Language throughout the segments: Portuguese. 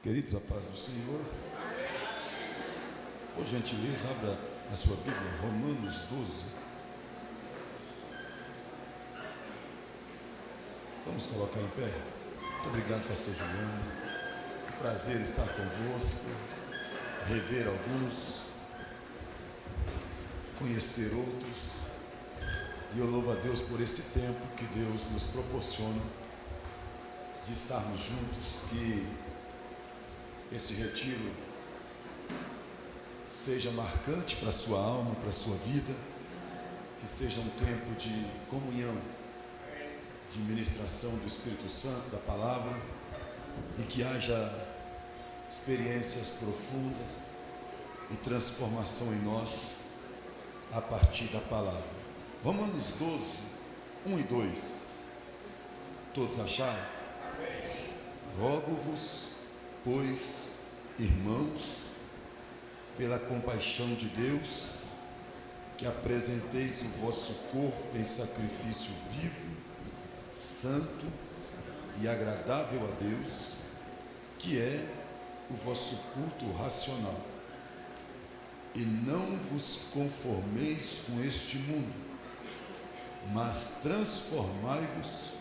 Queridos, a paz do Senhor. Por gentileza, abra a sua Bíblia, Romanos 12. Vamos colocar em pé. Muito obrigado, pastor Juliano. Prazer estar convosco, rever alguns, conhecer outros. E eu louvo a Deus por esse tempo que Deus nos proporciona de estarmos juntos, que esse retiro seja marcante para a sua alma, para a sua vida, que seja um tempo de comunhão, de ministração do Espírito Santo, da palavra, e que haja experiências profundas e transformação em nós a partir da palavra. Romanos 12, 1 e 2. Todos acharam? Rogo-vos, pois, irmãos, pela compaixão de Deus, que apresenteis o vosso corpo em sacrifício vivo, santo e agradável a Deus, que é o vosso culto racional. E não vos conformeis com este mundo, mas transformai-vos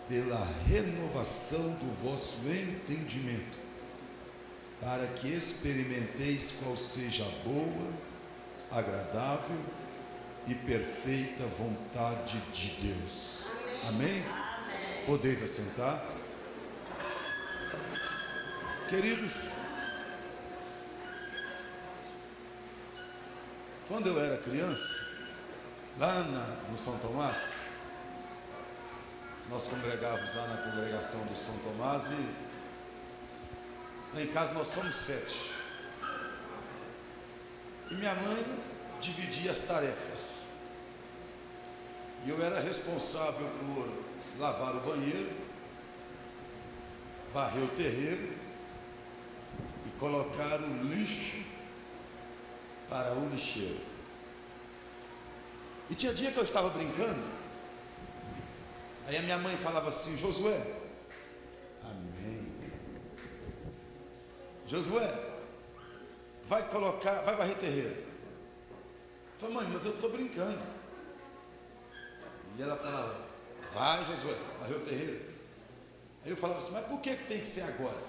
pela renovação do vosso entendimento, para que experimenteis qual seja a boa, agradável e perfeita vontade de Deus. Amém? Podeis assentar. Queridos, quando eu era criança, lá no São Tomás, nós congregávamos lá na congregação do São Tomás e lá em casa nós somos 7. E minha mãe dividia as tarefas. E eu era responsável por lavar o banheiro, varrer o terreiro e colocar o lixo para o lixeiro. E tinha dia que eu estava brincando, aí a minha mãe falava assim: Josué, amém, Josué, vai varrer terreiro. Eu falei: mãe, mas eu estou brincando. E ela falava: vai, Josué, varrer o terreiro. Aí eu falava assim: mas por que tem que ser agora?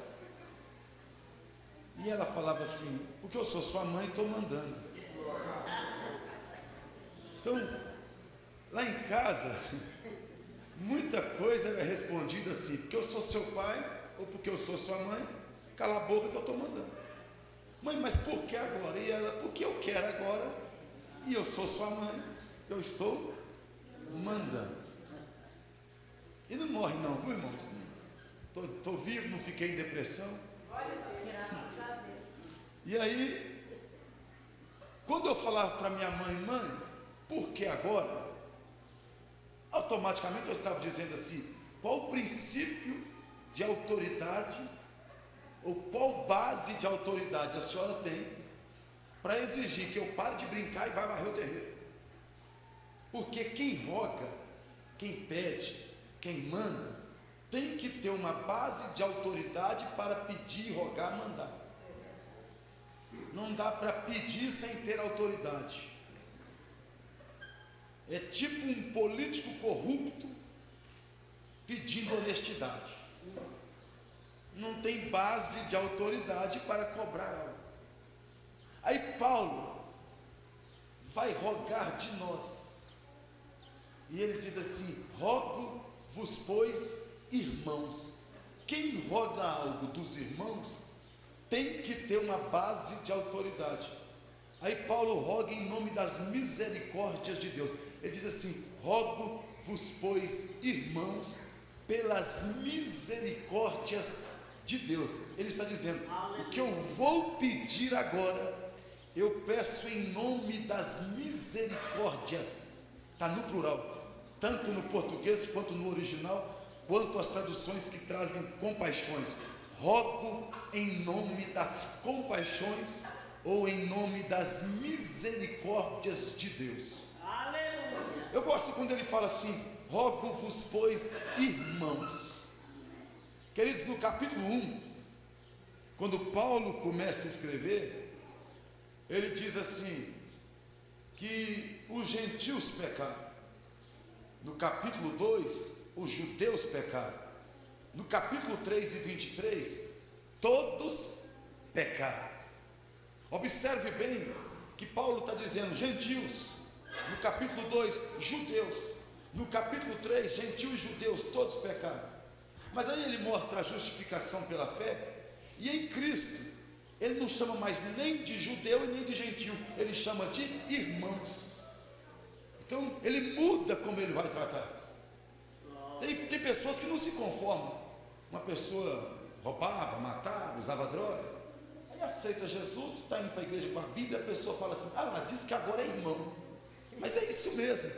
E ela falava assim: porque eu sou sua mãe e estou mandando. Então, lá em casa, muita coisa era respondida assim: porque eu sou seu pai, ou porque eu sou sua mãe, cala a boca que eu estou mandando. Mãe, mas por que agora? E ela: porque eu quero agora, e eu sou sua mãe, eu estou mandando. E não morre não, viu, irmãos? Estou vivo, não fiquei em depressão. E aí, quando eu falava para minha mãe: mãe, por que agora? Automaticamente eu estava dizendo assim: qual o princípio de autoridade, ou qual base de autoridade a senhora tem para exigir que eu pare de brincar e vá varrer o terreiro? Porque quem roga, quem pede, quem manda, tem que ter uma base de autoridade para pedir, rogar, mandar. Não dá para pedir sem ter autoridade. É tipo um político corrupto pedindo honestidade. Não tem base de autoridade para cobrar algo. Aí Paulo vai rogar de nós. E ele diz assim: rogo-vos, pois, irmãos. Quem roga algo dos irmãos tem que ter uma base de autoridade. Aí Paulo roga em nome das misericórdias de Deus. Ele diz assim: rogo-vos, pois, irmãos, pelas misericórdias de Deus. Ele está dizendo: o que eu vou pedir agora, eu peço em nome das misericórdias. Está no plural, tanto no português quanto no original, quanto as traduções que trazem compaixões. Rogo em nome das compaixões, ou em nome das misericórdias de Deus. Aleluia. Eu gosto quando ele fala assim: rogo-vos, pois, irmãos. Queridos, no capítulo 1, Quando Paulo começa a escrever, ele diz assim, que os gentios pecaram. No capítulo 2, os judeus pecaram. No capítulo 3 e 23, todos pecaram. Observe bem que Paulo está dizendo gentios. No capítulo 2, judeus. No capítulo 3, gentios e judeus, todos pecaram. Mas aí ele mostra a justificação pela fé. E em Cristo, ele não chama mais nem de judeu e nem de gentio, ele chama de irmãos. Então, ele muda como ele vai tratar. Tem pessoas que não se conformam. Uma pessoa roubava, matava, usava droga, aí aceita Jesus, está indo para a igreja com a Bíblia, a pessoa fala assim, lá, diz que agora é irmão. Mas é isso mesmo.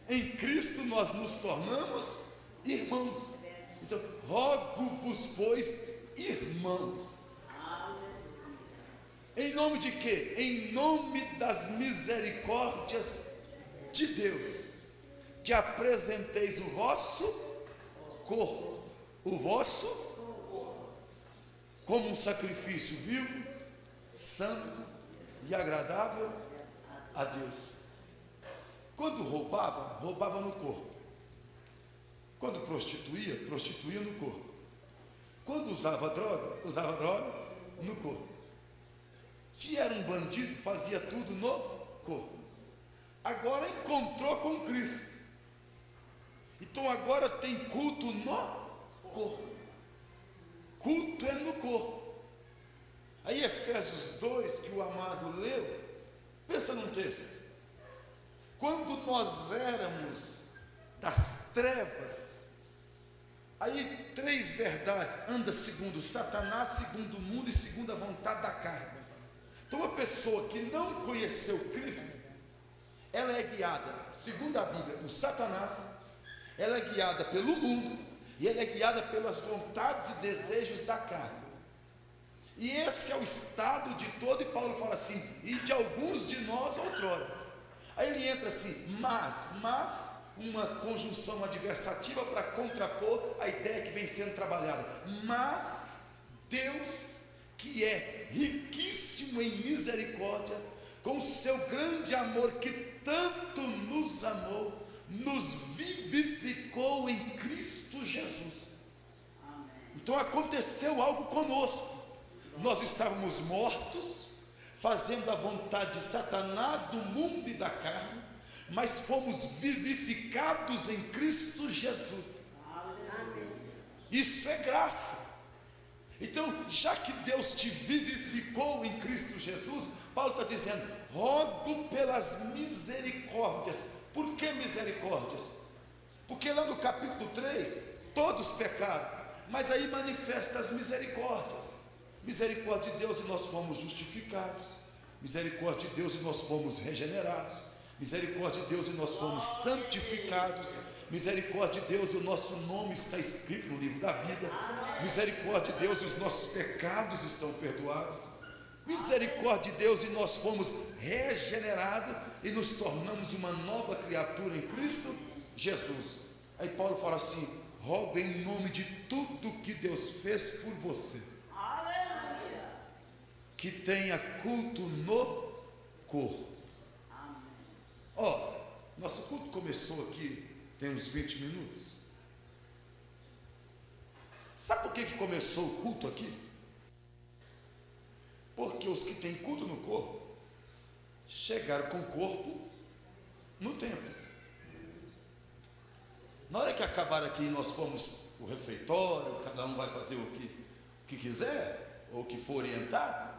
Em Cristo nós nos tornamos irmãos. Então, rogo-vos, pois, irmãos. Em nome de quê? Em nome das misericórdias de Deus, que apresenteis o vosso corpo, como um sacrifício vivo, santo e agradável a Deus. Quando roubava no corpo. Quando prostituía no corpo. Quando usava droga no corpo. Se era um bandido, fazia tudo no corpo. Agora encontrou com Cristo. Então agora tem culto no corpo. Culto é no corpo. Aí Efésios 2, que o amado leu, pensa num texto. Quando nós éramos das trevas, aí 3 verdades, anda segundo Satanás, segundo o mundo e segundo a vontade da carne. Então uma pessoa que não conheceu Cristo, ela é guiada, segundo a Bíblia, por Satanás, ela é guiada pelo mundo, e ela é guiada pelas vontades e desejos da carne. E esse é o estado de todo, e Paulo fala assim, e de alguns de nós outrora. Aí ele entra assim, mas, uma conjunção adversativa para contrapor a ideia que vem sendo trabalhada. Mas Deus, que é riquíssimo em misericórdia, com o seu grande amor que tanto nos amou, nos vivificou em Cristo Jesus. Então aconteceu algo conosco. Nós estávamos mortos, fazendo a vontade de Satanás, do mundo e da carne, mas fomos vivificados em Cristo Jesus. Isso é graça. Então, já que Deus te vivificou em Cristo Jesus, Paulo está dizendo, rogo pelas misericórdias. Por que misericórdias? Porque lá no capítulo 3, todos pecaram, mas aí manifesta as misericórdias. Misericórdia de Deus e nós fomos justificados. Misericórdia de Deus e nós fomos regenerados. Misericórdia de Deus e nós fomos santificados. Misericórdia de Deus e o nosso nome está escrito no livro da vida. Misericórdia de Deus e os nossos pecados estão perdoados. Misericórdia de Deus e nós fomos regenerados e nos tornamos uma nova criatura em Cristo Jesus. Aí Paulo fala assim, rogo em nome de tudo que Deus fez por você, que tenha culto no corpo. Nosso culto começou aqui, tem uns 20 minutos. Sabe por que começou o culto aqui? Porque os que têm culto no corpo, chegaram com o corpo no templo. Na hora que acabar aqui, nós fomos para o refeitório, cada um vai fazer o que quiser, ou o que for orientado.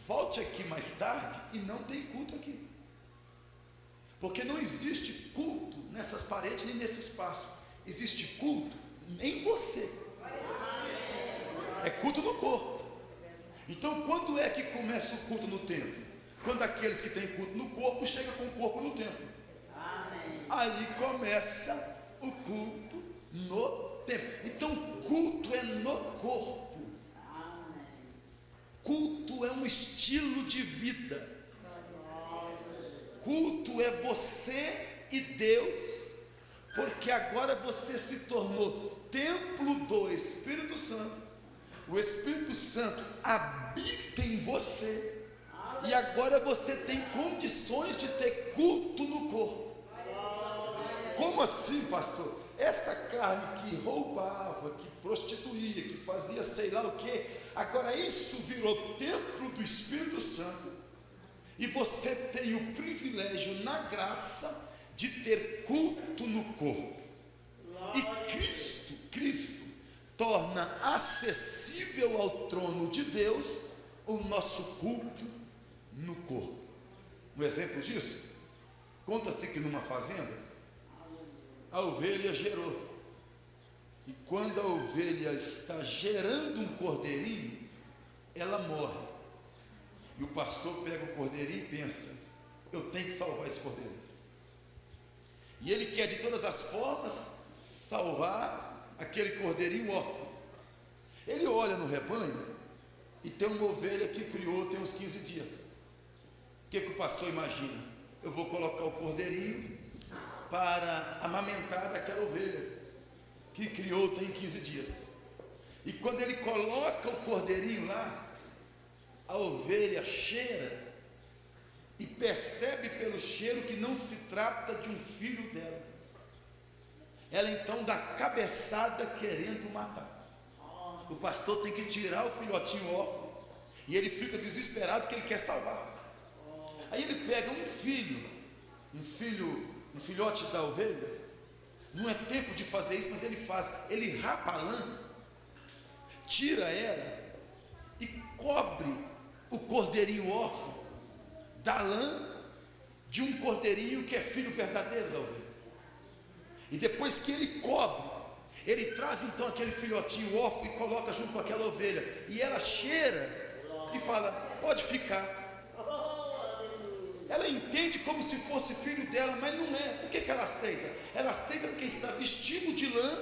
Volte aqui mais tarde e não tem culto aqui. Porque não existe culto nessas paredes nem nesse espaço. Existe culto em você. É culto no corpo. Então, quando é que começa o culto no templo? Quando aqueles que têm culto no corpo chegam com o corpo no templo. Aí começa o culto no templo. Então, culto é no corpo. Culto é um estilo de vida. Culto é você e Deus, porque agora você se tornou templo do Espírito Santo. o Espírito Santo habita em você, e agora você tem condições de ter culto no corpo. Como assim, pastor? Essa carne que roubava, que prostituía, que fazia sei lá o que, agora isso virou templo do Espírito Santo, e você tem o privilégio, na graça, de ter culto no corpo. E Cristo torna acessível ao trono de Deus o nosso culto no corpo. Um exemplo disso, conta-se que numa fazenda, a ovelha gerou, e quando a ovelha está gerando um cordeirinho, ela morre, e o pastor pega o cordeirinho e pensa: eu tenho que salvar esse cordeiro, e ele quer de todas as formas salvar aquele cordeirinho órfão. Ele olha no rebanho e tem uma ovelha que criou tem uns 15 dias. O que o pastor imagina? Eu vou colocar o cordeirinho para amamentar daquela ovelha que criou tem 15 dias. E quando ele coloca o cordeirinho lá, a ovelha cheira e percebe pelo cheiro que não se trata de um filho dela. Ela então dá cabeçada querendo matar. O pastor tem que tirar o filhotinho órfão, e ele fica desesperado porque ele quer salvar. Aí ele pega um filhote da ovelha. Não é tempo de fazer isso, mas ele faz. Ele rapa a lã, tira ela e cobre o cordeirinho órfão da lã de um cordeirinho que é filho verdadeiro da ovelha. E depois que ele cobre, ele traz então aquele filhotinho órfão e coloca junto com aquela ovelha, e ela cheira e fala: pode ficar. Ela entende como se fosse filho dela, mas não é. Por que ela aceita? Ela aceita porque está vestido de lã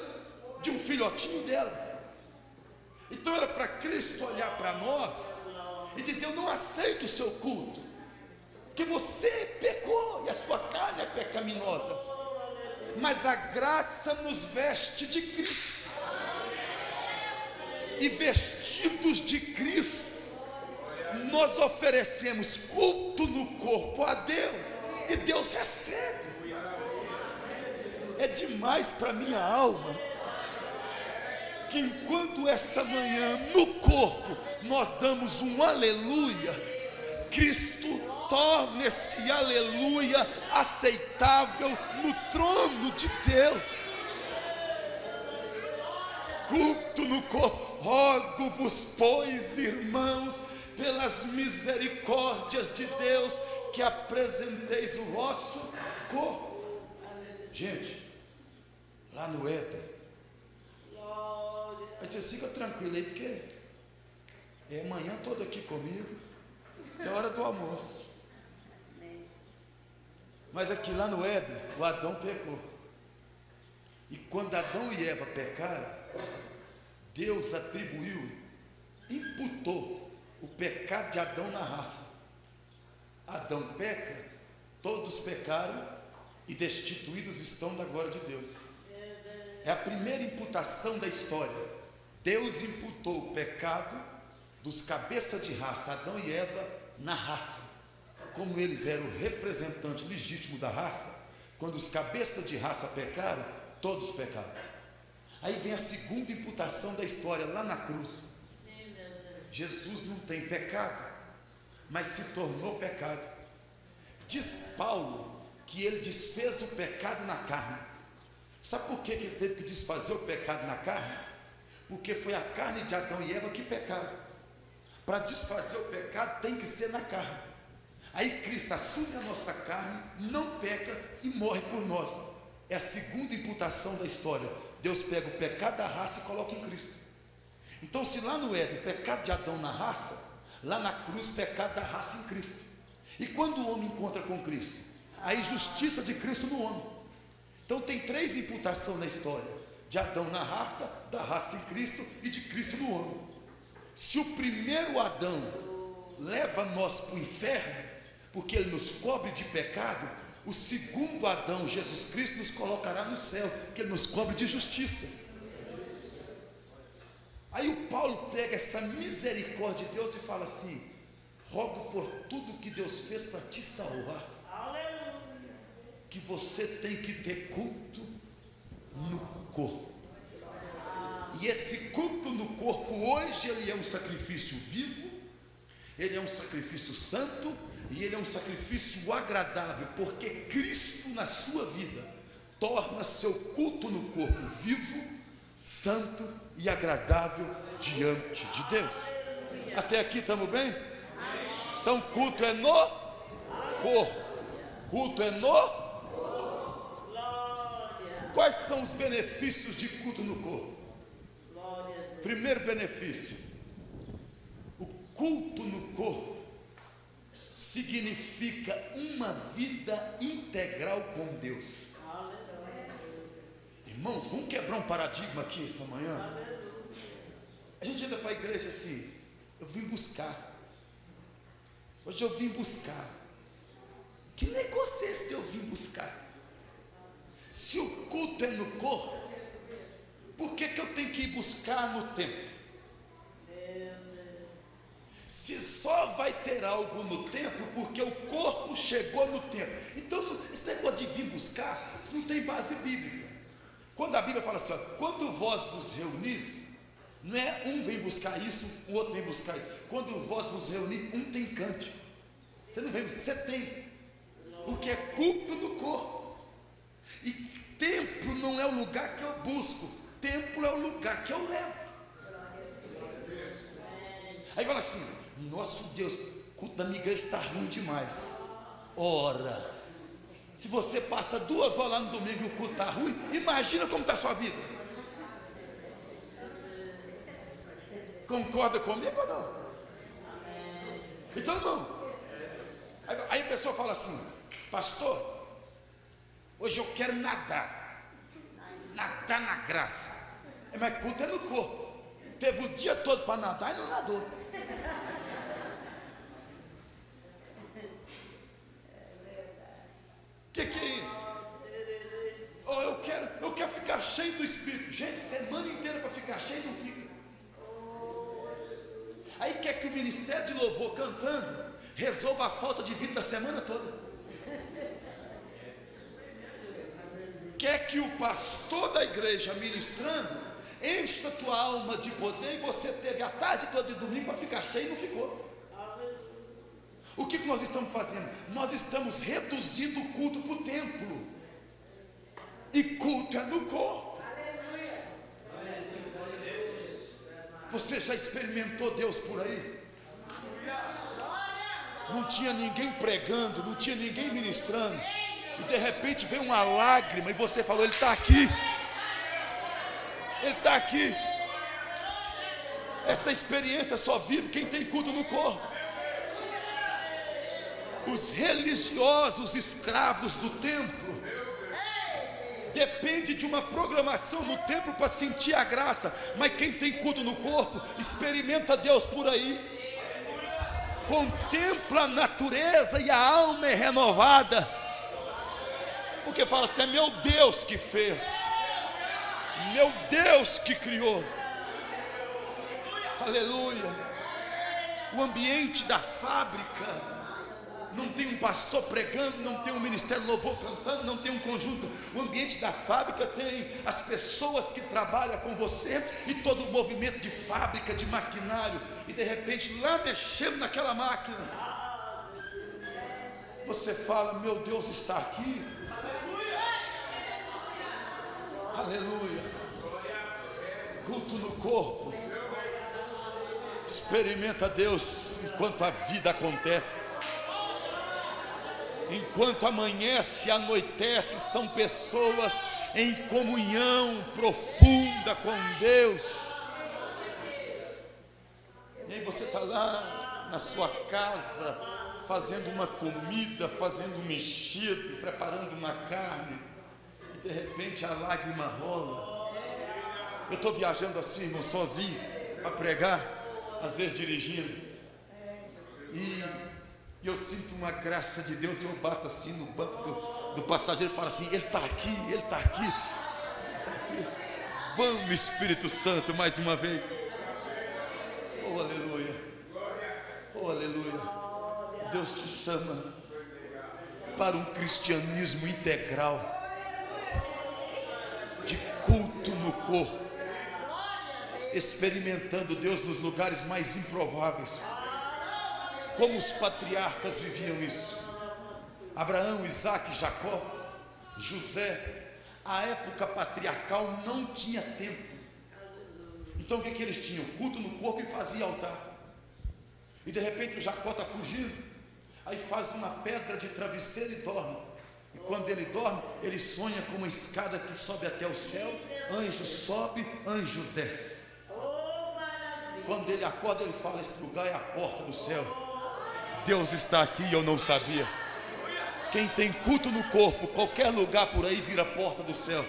de um filhotinho dela. Então era para Cristo olhar para nós e dizer: eu não aceito o seu culto, porque você pecou e a sua carne é pecaminosa, mas a graça nos veste de Cristo, e vestidos de Cristo nós oferecemos culto no corpo a Deus, e Deus recebe. É demais para minha alma que enquanto essa manhã no corpo nós damos um aleluia, Cristo torna esse aleluia aceitável no trono de Deus. Culto no corpo. Rogo-vos, pois, irmãos, pelas misericórdias de Deus, que apresenteis o vosso corpo. Gente, lá no Éden, aí você fica tranquilo aí, porque é manhã toda aqui comigo, até a hora do almoço. Mas aqui lá no Éden, o Adão pecou. E quando Adão e Eva pecaram, Deus imputou o pecado de Adão na raça. Adão peca, todos pecaram e destituídos estão da glória de Deus. É a primeira imputação da história. Deus imputou o pecado dos cabeças de raça, Adão e Eva, na raça. Como eles eram o representante legítimo da raça, quando os cabeças de raça pecaram, todos pecaram. Aí vem a segunda imputação da história, lá na cruz. Jesus não tem pecado, mas se tornou pecado. Diz Paulo que ele desfez o pecado na carne. Sabe por que ele teve que desfazer o pecado na carne? Porque foi a carne de Adão e Eva que pecaram. Para desfazer o pecado tem que ser na carne. Aí Cristo assume a nossa carne, não peca e morre por nós. É a segunda imputação da história. Deus pega o pecado da raça e coloca em Cristo. Então, se lá no Éden, o pecado de Adão na raça, lá na cruz, o pecado da raça em Cristo. E quando o homem encontra com Cristo, aí justiça de Cristo no homem. Então tem três imputações na história: de Adão na raça, da raça em Cristo e de Cristo no homem. Se o primeiro Adão leva nós para o inferno, porque ele nos cobre de pecado, o segundo Adão, Jesus Cristo, nos colocará no céu, porque ele nos cobre de justiça. Aí o Paulo pega essa misericórdia de Deus e fala assim: rogo por tudo que Deus fez para te salvar, que você tem que ter culto no corpo. E esse culto no corpo hoje, ele é um sacrifício vivo, ele é um sacrifício santo, e ele é um sacrifício agradável, porque Cristo na sua vida torna seu culto no corpo vivo, santo e agradável diante de Deus. Até aqui estamos bem? Então culto é no corpo. Culto é no. Quais são os benefícios de culto no corpo? Primeiro benefício: o culto no corpo significa uma vida integral com Deus. Irmãos, vamos quebrar um paradigma aqui essa manhã. A gente entra para a igreja assim: eu vim buscar. Hoje eu vim buscar. Que negócio é esse que eu vim buscar? Se o culto é no corpo, por que eu tenho que ir buscar no templo? Se só vai ter algo no templo porque o corpo chegou no templo. Então, esse negócio de vir buscar, isso não tem base bíblica. Quando a Bíblia fala assim, ó, quando vós vos reunis, não é um vem buscar isso, o outro vem buscar isso. Quando vós vos reunir, um tem cântico. Você não vem buscar, você tem. Porque é culto no corpo. E templo não é o lugar que eu busco, templo é o lugar que eu levo. Aí fala assim: nosso Deus, o culto da minha igreja está ruim demais. Ora, se você passa 2 horas lá no domingo e o culto está ruim, imagina como está a sua vida. Concorda comigo ou não? Então, irmão, aí a pessoa fala assim: pastor, hoje eu quero nadar na graça. Mas culto é no corpo. Teve o dia todo para nadar e não nadou. O que é isso? Oh, eu quero ficar cheio do Espírito. Gente, semana inteira para ficar cheio não fica. Aí quer que o ministério de louvor cantando resolva a falta de vida da semana toda. Quer que o pastor da igreja ministrando encha a tua alma de poder e você teve a tarde toda de domingo para ficar cheio e não ficou. O que nós estamos fazendo? Nós estamos reduzindo o culto para o templo. E culto é no corpo. Você já experimentou Deus por aí? Não tinha ninguém pregando, não tinha ninguém ministrando, e de repente veio uma lágrima e você falou: Ele está aqui. Ele está aqui. Essa experiência só vive quem tem culto no corpo. Os religiosos escravos do templo depende de uma programação no templo para sentir a graça, mas quem tem culto no corpo experimenta Deus por aí, contempla a natureza e a alma é renovada, porque fala assim: é meu Deus que fez, meu Deus que criou. Aleluia. O ambiente da fábrica não tem um pastor pregando, não tem um ministério de louvor cantando, não tem um conjunto. O ambiente da fábrica tem as pessoas que trabalham com você e todo o movimento de fábrica, de maquinário. E de repente, lá mexendo naquela máquina, você fala: meu Deus está aqui. Aleluia. Culto no corpo. Experimenta Deus enquanto a vida acontece. Enquanto amanhece, anoitece, são pessoas em comunhão profunda com Deus. E aí você está lá na sua casa, fazendo uma comida, fazendo um mexido, preparando uma carne, e de repente a lágrima rola. Eu estou viajando assim, irmão, sozinho, para pregar, às vezes dirigindo, e eu sinto uma graça de Deus, e eu bato assim no banco do passageiro e falo assim: Ele está aqui, Ele está aqui, Ele está aqui. Vamos, Espírito Santo, mais uma vez. Oh, aleluia. Oh, aleluia. Deus te chama para um cristianismo integral, de culto no corpo, experimentando Deus nos lugares mais improváveis, como os patriarcas viviam isso. Abraão, Isaac, Jacó, José. A época patriarcal não tinha templo. Então o que eles tinham? Culto no corpo e fazia altar. E de repente o Jacó está fugindo, aí faz uma pedra de travesseiro e dorme. E quando ele dorme, ele sonha com uma escada que sobe até o céu. Anjo sobe, anjo desce. Quando ele acorda, ele fala: esse lugar é a porta do céu. Deus está aqui e eu não sabia. Quem tem culto no corpo, qualquer lugar por aí vira porta do céu.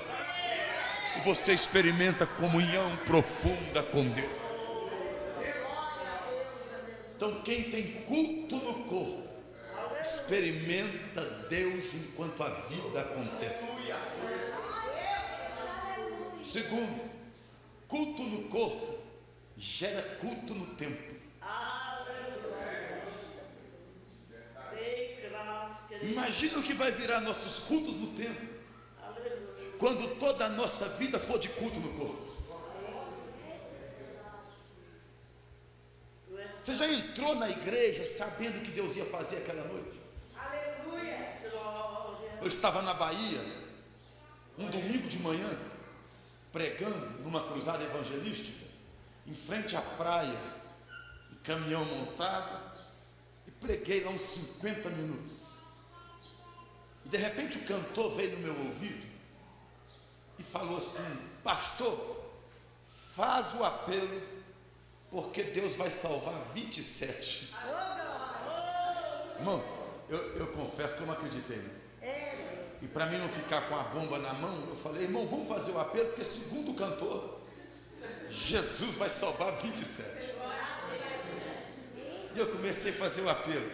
E você experimenta comunhão profunda com Deus. Então quem tem culto no corpo, experimenta Deus enquanto a vida acontece. Segundo, culto no corpo gera culto no templo. Imagina o que vai virar nossos cultos no templo, quando toda a nossa vida for de culto no corpo. Você já entrou na igreja sabendo o que Deus ia fazer aquela noite? Eu estava na Bahia, um domingo de manhã, pregando numa cruzada evangelística, em frente à praia, um caminhão montado, e preguei lá uns 50 minutos. E de repente o cantor veio no meu ouvido e falou assim: pastor, faz o apelo, porque Deus vai salvar 27. Irmão, eu confesso que eu não acreditei, né? E para mim não ficar com a bomba na mão, eu falei: irmão, vamos fazer o apelo, porque segundo o cantor, Jesus vai salvar 27. E eu comecei a fazer o apelo,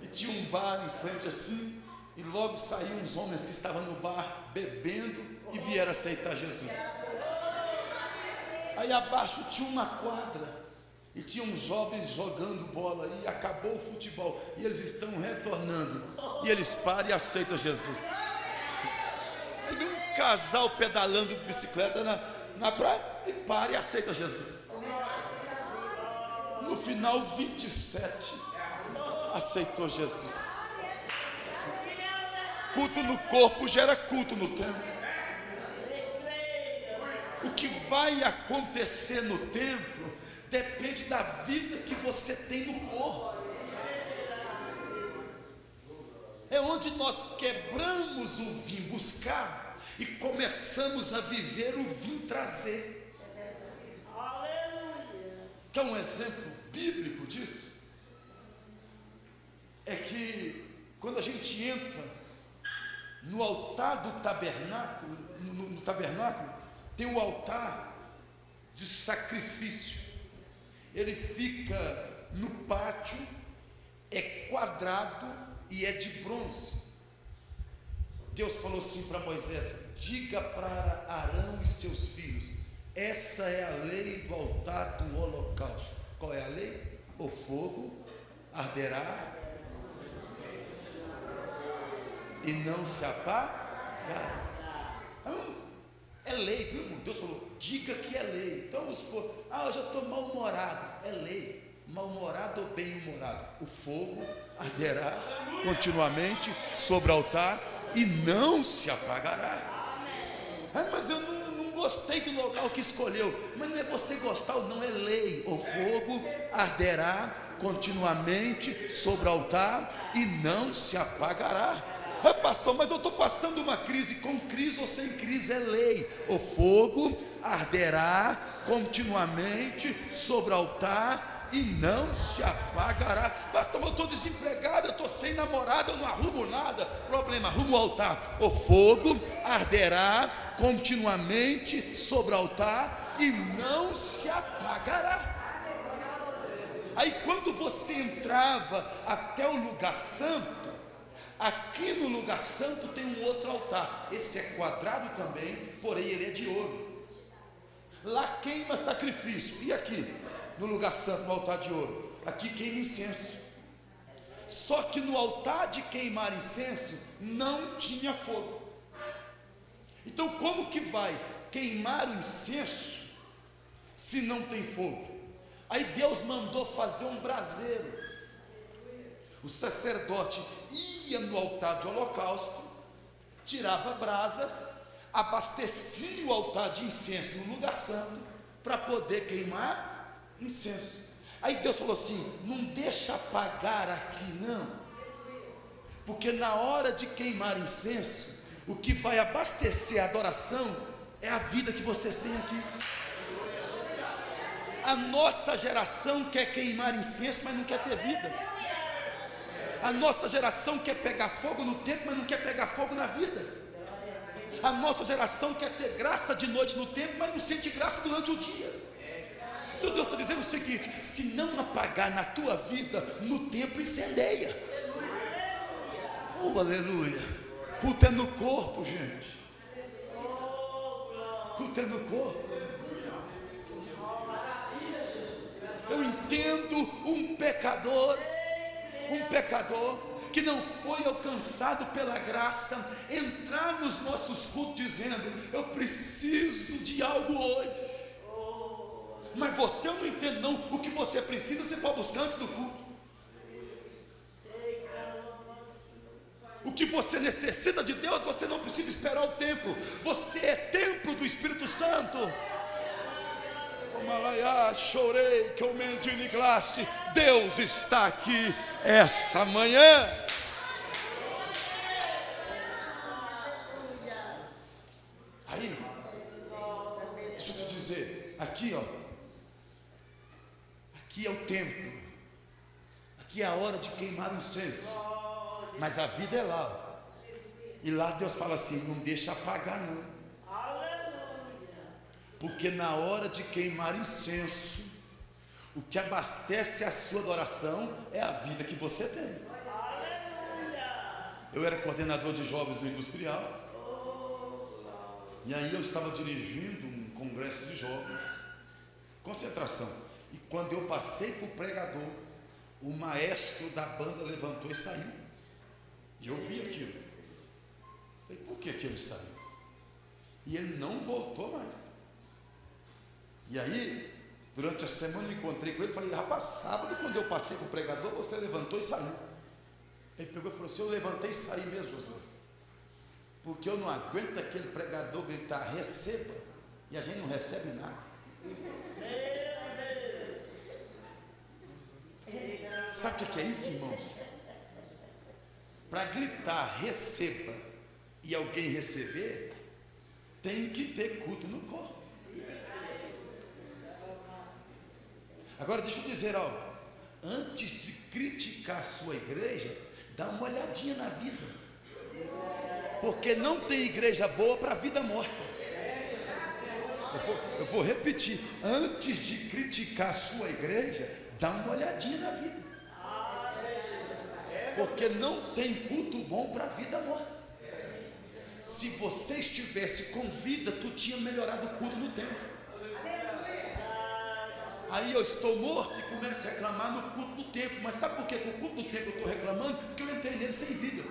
e tinha um bar em frente assim, e logo saíram uns homens que estavam no bar bebendo e vieram aceitar Jesus. Aí abaixo tinha uma quadra e tinha uns jovens jogando bola, e acabou o futebol e eles estão retornando, e eles param e aceitam Jesus. Aí vem um casal pedalando de bicicleta na praia e para e aceita Jesus. No final, 27 aceitou Jesus. Culto no corpo gera culto no templo. O que vai acontecer no templo depende da vida que você tem no corpo. É onde nós quebramos o vim buscar e começamos a viver o vim trazer. Que é um exemplo bíblico disso. É que quando a gente entra no altar do tabernáculo, no tabernáculo tem um altar de sacrifício. Ele fica no pátio, é quadrado e é de bronze. Deus falou assim para Moisés: diga para Arão e seus filhos, essa é a lei do altar do holocausto. Qual é a lei? O fogo arderá e não se apagará. É lei, viu, irmão? Deus falou: diga que é lei. Então vamos supor: eu já estou mal-humorado. É lei. Mal-humorado ou bem-humorado? O fogo arderá continuamente sobre o altar e não se apagará. Mas eu não gostei do local que escolheu. Mas não é você gostar ou não, é lei. O fogo arderá continuamente sobre o altar e não se apagará. Pastor, mas eu estou passando uma crise. Com crise ou sem crise, é lei. O fogo arderá continuamente sobre o altar e não se apagará. Pastor, mas eu estou desempregado, eu estou sem namorada, eu não arrumo nada. Problema, arrumo o altar. O fogo arderá continuamente sobre o altar e não se apagará. Aí quando você entrava até o lugar santo, aqui no lugar santo tem um outro altar. Esse é quadrado também, porém ele é de ouro. Lá queima sacrifício. E aqui? no lugar santo, no altar de ouro? Aqui queima incenso. Só que no altar de queimar incenso não tinha fogo. Então como que vai queimar o incenso se não tem fogo? Aí Deus mandou fazer um braseiro. O sacerdote ia no altar de holocausto, tirava brasas, abastecia o altar de incenso no lugar santo, para poder queimar incenso. Aí Deus falou assim: não deixa apagar aqui não, porque na hora de queimar incenso, o que vai abastecer a adoração é a vida que vocês têm aqui. A nossa geração quer queimar incenso, mas não quer ter vida. A nossa geração quer pegar fogo no templo, mas não quer pegar fogo na vida. A nossa geração quer ter graça de noite no templo, mas não sente graça durante o dia. Então Deus está dizendo o seguinte: se não apagar na tua vida, no templo incendeia. Oh, aleluia. Culto é no corpo, gente. Culto é no corpo. Eu entendo um pecador que não foi alcançado pela graça, entrar nos nossos cultos dizendo: eu preciso de algo hoje. Mas você, eu não entendo não. O que você precisa, você pode buscar antes do culto. O que você necessita de Deus, você não precisa esperar o templo. Você é templo do Espírito Santo. Chorei que o mendiglaste. Deus está aqui essa manhã. Aí, deixa eu te dizer, aqui ó, aqui é o templo, aqui é a hora de queimar o incenso, mas a vida é lá, ó. E lá Deus fala assim: não deixa apagar não. Porque na hora de queimar incenso, o que abastece a sua adoração é a vida que você tem. Eu era coordenador de jovens no Industrial, e aí eu estava dirigindo um congresso de jovens, concentração, e quando eu passei para o pregador, o maestro da banda levantou e saiu, e eu vi aquilo. Falei: por que ele saiu? E ele não voltou mais. E aí, durante a semana eu encontrei com ele e falei: rapaz, sábado quando eu passei com o pregador, você levantou e saiu. Ele pegou e falou assim: eu levantei e saí mesmo, Josué, porque eu não aguento aquele pregador gritar receba, e a gente não recebe nada. Sabe o que é isso, irmãos? Para gritar receba e alguém receber, tem que ter culto no corpo. Agora deixa eu dizer algo: antes de criticar a sua igreja, dá uma olhadinha na vida, porque não tem igreja boa para vida morta. Eu vou repetir: antes de criticar a sua igreja, dá uma olhadinha na vida, porque não tem culto bom para vida morta. Se você estivesse com vida, tu tinha melhorado o culto no templo. Aí eu estou morto e começo a reclamar no culto do templo. Mas sabe por que o culto do templo eu estou reclamando? Porque eu entrei nele sem vida.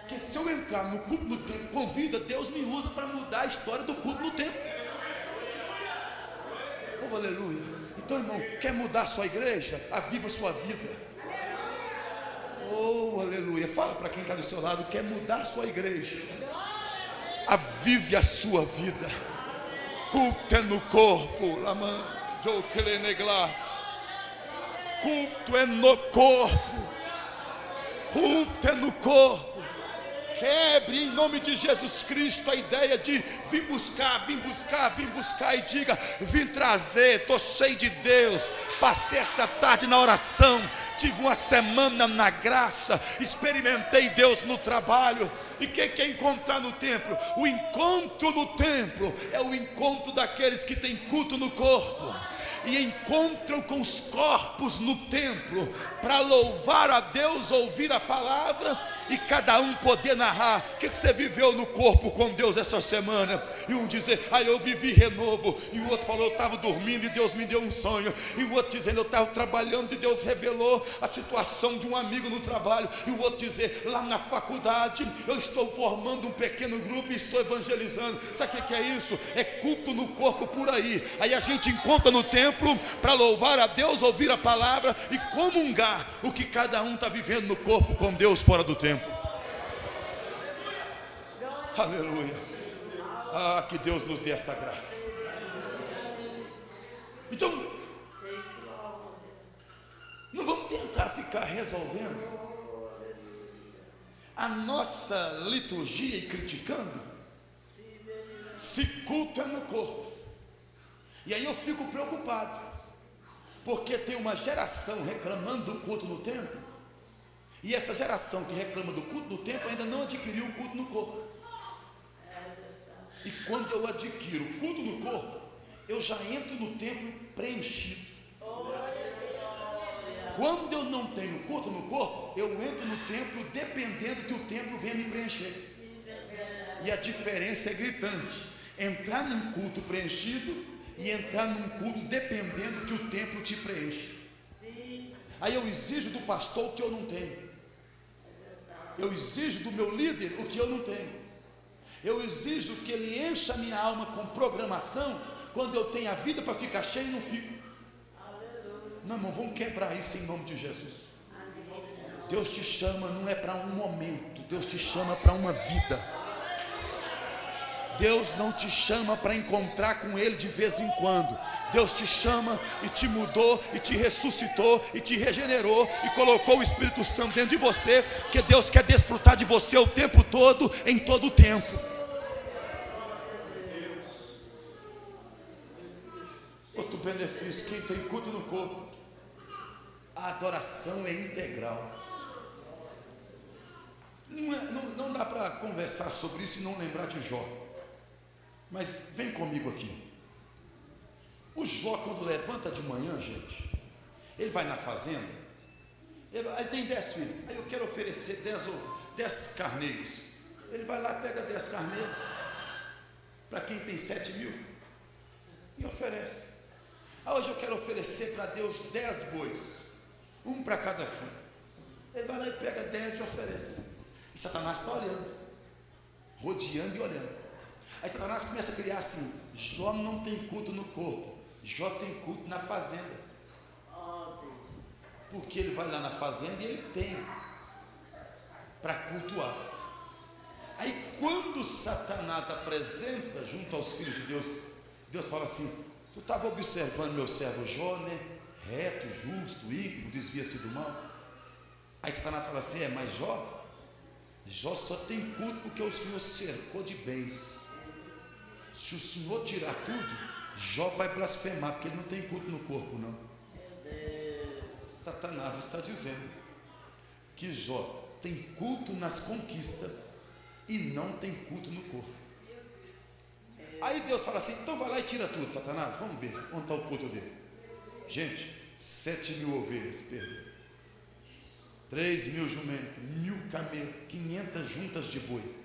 Porque se eu entrar no culto do templo com vida, Deus me usa para mudar a história do culto do templo. Oh, aleluia. Então, irmão, quer mudar a sua igreja? Aviva a sua vida. Oh, aleluia. Fala para quem está do seu lado: quer mudar a sua igreja? Avive a sua vida. Culto é no corpo. Lamã. Culto é no corpo. Culto é no corpo. Quebre em nome de Jesus Cristo a ideia de vim buscar e diga: vim trazer, estou cheio de Deus, passei essa tarde na oração, tive uma semana na graça, experimentei Deus no trabalho. E quem quer encontrar no templo? O encontro no templo é o encontro daqueles que têm culto no corpo e encontram com os corpos no templo para louvar a Deus, ouvir a palavra E cada um poder narrar o que você viveu no corpo com Deus essa semana. E um dizer, eu vivi renovo. E o outro falou, eu estava dormindo e Deus me deu um sonho. E o outro dizendo, eu estava trabalhando e Deus revelou a situação de um amigo no trabalho. E o outro dizer, lá na faculdade eu estou formando um pequeno grupo e estou evangelizando. Sabe o que é isso? É culto no corpo por aí. Aí a gente encontra no templo para louvar a Deus, ouvir a palavra e comungar o que cada um está vivendo no corpo com Deus fora do templo. Aleluia. Que Deus nos dê essa graça. Então, não vamos tentar ficar resolvendo a nossa liturgia e criticando se culto é no corpo. E aí eu fico preocupado, porque tem uma geração reclamando do culto no templo, e essa geração que reclama do culto no templo ainda não adquiriu o culto no corpo. E quando eu adquiro o culto no corpo, eu já entro no templo preenchido. Quando eu não tenho culto no corpo, eu entro no templo dependendo que o templo venha me preencher. E a diferença é gritante: entrar num culto preenchido e entrar num culto dependendo que o templo te preenche. Aí eu exijo do pastor o que eu não tenho. Eu exijo do meu líder o que eu não tenho. Eu exijo que ele encha a minha alma com programação, quando eu tenho a vida para ficar cheio e não fico. Não, irmão, vamos quebrar isso em nome de Jesus. Deus te chama não é para um momento, Deus te chama para uma vida. Deus não te chama para encontrar com Ele de vez em quando. Deus te chama e te mudou, e te ressuscitou, e te regenerou, e colocou o Espírito Santo dentro de você, porque Deus quer desfrutar de você o tempo todo, em todo o tempo. Outro benefício, quem tem culto no corpo, a adoração é integral. Não dá para conversar sobre isso e não lembrar de Jó. Mas vem comigo aqui. O Jó, quando levanta de manhã, gente, ele vai na fazenda, ele tem 10 filhos, aí eu quero oferecer 10 carneiros. Ele vai lá, pega 10 carneiros, para quem tem 7 mil, e oferece. Hoje eu quero oferecer para Deus 10 bois, um para cada filho. Ele vai lá e pega 10 e oferece. E Satanás está olhando, rodeando e olhando. Aí Satanás começa a criar assim: Jó não tem culto no corpo, Jó tem culto na fazenda. Porque ele vai lá na fazenda e ele tem para cultuar. Aí quando Satanás apresenta junto aos filhos de Deus, Deus fala assim: tu estava observando meu servo Jó, né? Reto, justo, íntegro, desvia-se do mal. Aí Satanás fala assim: mas Jó só tem culto porque o Senhor cercou de bens. Se o Senhor tirar tudo, Jó vai blasfemar, porque ele não tem culto no corpo, não. Satanás está dizendo que Jó tem culto nas conquistas e não tem culto no corpo. Aí Deus fala assim: então vai lá e tira tudo, Satanás, vamos ver onde está o culto dele. Gente, 7 mil ovelhas perdeu, 3 mil jumentos, 1000 camelos, 500 juntas de boi.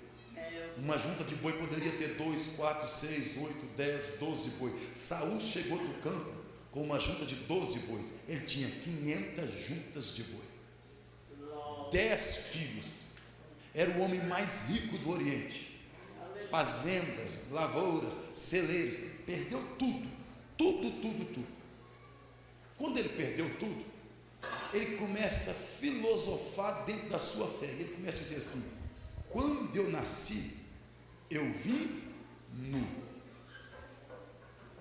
Uma junta de boi poderia ter 2, 4, 6, 8, 10, 12 boi. Saul chegou do campo com uma junta de 12 bois. Ele tinha 500 juntas de boi, 10 filhos. Era o homem mais rico do Oriente. Fazendas, lavouras, celeiros. Perdeu tudo. Quando ele perdeu tudo, ele começa a filosofar dentro da sua fé. Ele começa a dizer assim: quando eu nasci, eu vim nu.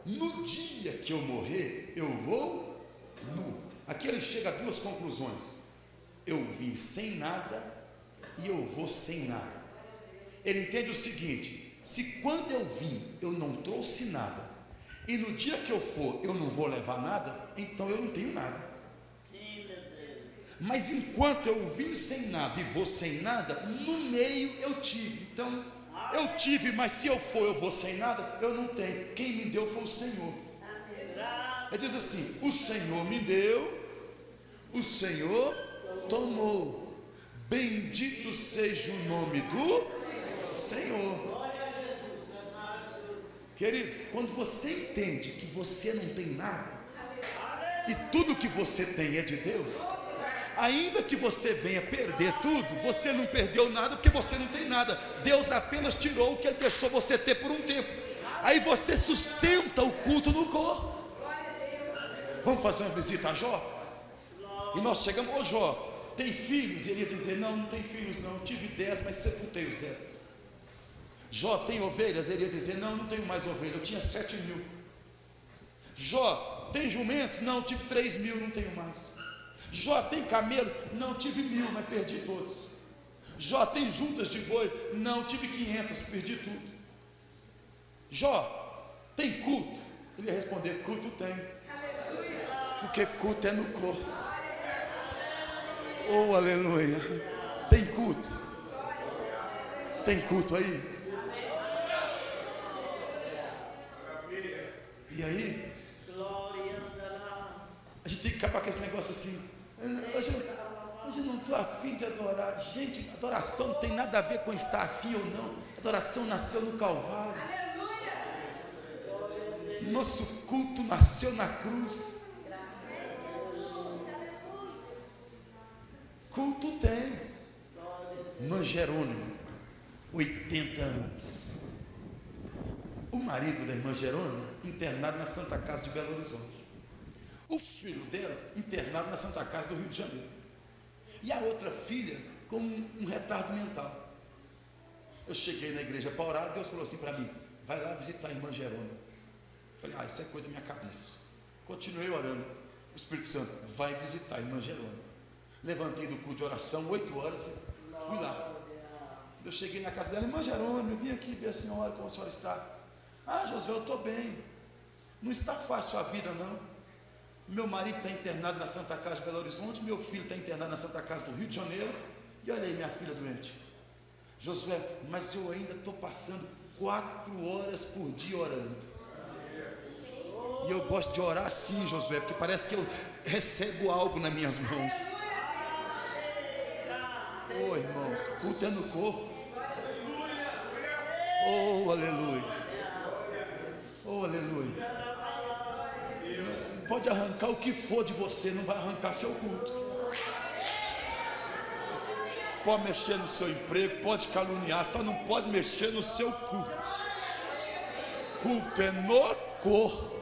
No dia que eu morrer, eu vou nu. Aqui ele chega a 2 conclusões: eu vim sem nada e eu vou sem nada. Ele entende o seguinte: se quando eu vim eu não trouxe nada, e no dia que eu for eu não vou levar nada, então eu não tenho nada. Mas enquanto eu vim sem nada e vou sem nada, no meio eu tive. Então eu tive, mas se eu for, eu vou sem nada, eu não tenho. Quem me deu foi o Senhor. Ele diz assim: o Senhor me deu, o Senhor tomou. Bendito seja o nome do Senhor. Queridos, quando você entende que você não tem nada, e tudo que você tem é de Deus, ainda que você venha perder tudo, você não perdeu nada, porque você não tem nada. Deus apenas tirou o que Ele deixou você ter por um tempo. Aí você sustenta o culto no corpo. Vamos fazer uma visita a Jó? E nós chegamos, ô Jó, tem filhos? E ele ia dizer, não tem filhos não, tive 10, mas sepultei os 10. Jó, tem ovelhas? Ele ia dizer, não tenho mais ovelha, eu tinha 7.000. Jó, tem jumentos? Não, tive 3.000, não tenho mais. Jó, tem camelos? Não, tive 1.000, mas perdi todos. Jó, tem juntas de boi? Não, tive 500, perdi tudo. Jó, tem culto? Ele ia responder, culto tem, porque culto é no corpo. Oh, aleluia. Tem culto? Tem culto aí? E aí, a gente tem que acabar com esse negócio assim. Hoje eu não estou afim de adorar. Gente, adoração não tem nada a ver com estar afim ou não. Adoração nasceu no Calvário. Nosso culto nasceu na cruz. Culto tem. Irmã Jerônimo, 80 anos. O marido da irmã Jerônimo, internado na Santa Casa de Belo Horizonte. O filho dela, internado na Santa Casa do Rio de Janeiro. E a outra filha, com um retardo mental. Eu cheguei na igreja para orar, Deus falou assim para mim, vai lá visitar a irmã Jerônimo. Falei, isso é coisa da minha cabeça. Continuei orando. O Espírito Santo, vai visitar a irmã Jerônimo. Levantei do culto de oração, 8 horas, fui lá. Eu cheguei na casa dela, irmã Jerônimo, eu vim aqui ver a senhora, como a senhora está. Josué, eu estou bem. Não está fácil a vida, não. Meu marido está internado na Santa Casa de Belo Horizonte, meu filho está internado na Santa Casa do Rio de Janeiro, e olha aí minha filha doente. Josué, mas eu ainda estou passando 4 horas por dia orando. E eu gosto de orar assim, Josué, porque parece que eu recebo algo nas minhas mãos. Oh, irmãos, culto é no corpo. Oh, aleluia. Oh, aleluia. Pode arrancar o que for de você, não vai arrancar seu culto. Pode mexer no seu emprego, pode caluniar, só não pode mexer no seu culto. Culto é no corpo.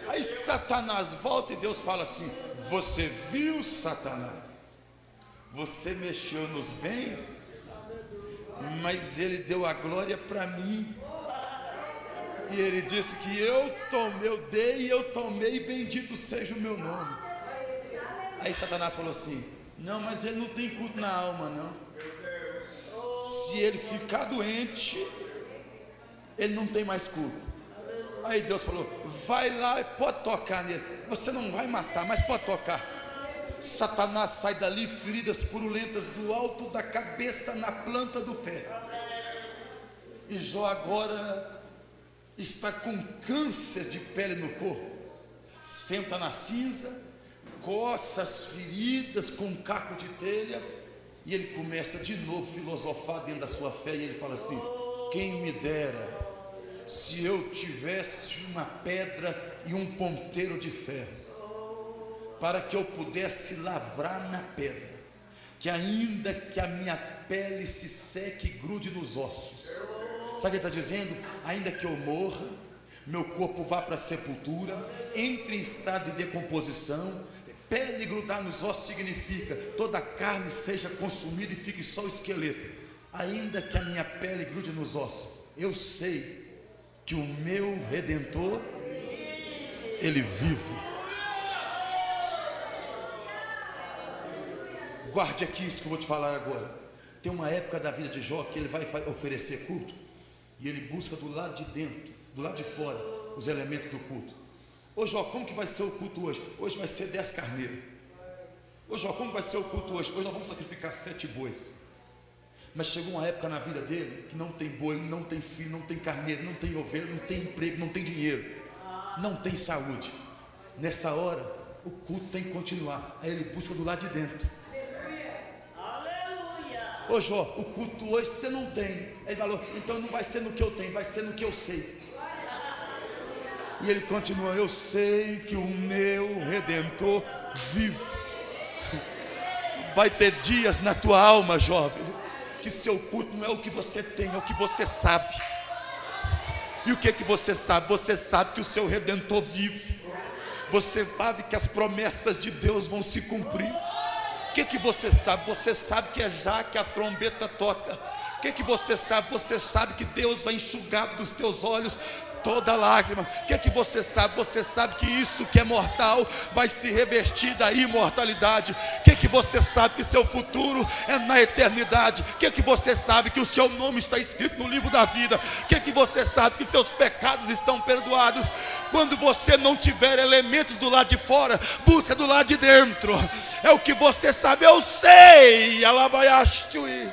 Aí Satanás volta e Deus fala assim, você viu, Satanás? Você mexeu nos bens, mas ele deu a glória para mim. E ele disse que eu dei e eu tomei, bendito seja o meu nome. Aí Satanás falou assim, não, mas ele não tem culto na alma, não. Se ele ficar doente, ele não tem mais culto. Aí Deus falou, vai lá e pode tocar nele. Você não vai matar, mas pode tocar. Satanás sai dali, feridas purulentas do alto da cabeça na planta do pé. E Jó agora está com câncer de pele no corpo. Senta na cinza, coça as feridas com um caco de telha, e ele começa de novo a filosofar dentro da sua fé, e ele fala assim, quem me dera se eu tivesse uma pedra e um ponteiro de ferro, para que eu pudesse lavrar na pedra, que ainda que a minha pele se seque e grude nos ossos. Sabe o que ele está dizendo? Ainda que eu morra, meu corpo vá para a sepultura, entre em estado de decomposição, pele grudar nos ossos significa toda a carne seja consumida e fique só o esqueleto. Ainda que a minha pele grude nos ossos, eu sei que o meu Redentor, ele vive. Guarde aqui isso que eu vou te falar agora. Tem uma época da vida de Jó que ele vai oferecer culto, e ele busca do lado de dentro, do lado de fora, os elementos do culto. Ô Jó, como que vai ser o culto hoje? Hoje vai ser 10 carneiros. Ô Jó, como vai ser o culto hoje? Hoje nós vamos sacrificar 7 bois. Mas chegou uma época na vida dele que não tem boi, não tem filho, não tem carneiro, não tem ovelha, não tem emprego, não tem dinheiro, não tem saúde. Nessa hora, o culto tem que continuar. Aí ele busca do lado de dentro. Ô Jó, o culto hoje você não tem. Ele falou, então não vai ser no que eu tenho, vai ser no que eu sei. E ele continua, eu sei que o meu Redentor vive. Vai ter dias na tua alma, jovem, que seu culto não é o que você tem, é o que você sabe. E o que você sabe? Você sabe que o seu Redentor vive. Você sabe que as promessas de Deus vão se cumprir. O que você sabe? Você sabe que é já que a trombeta toca. O que você sabe? Você sabe que Deus vai enxugar dos teus olhos toda lágrima. O que você sabe? Você sabe que isso que é mortal vai se revestir da imortalidade. O que você sabe? Que seu futuro é na eternidade. O que você sabe? Que o seu nome está escrito no livro da vida. O que você sabe? Que seus pecados estão perdoados. Quando você não tiver elementos do lado de fora, busca do lado de dentro. É o que você sabe. Eu sei. Alabaiastui.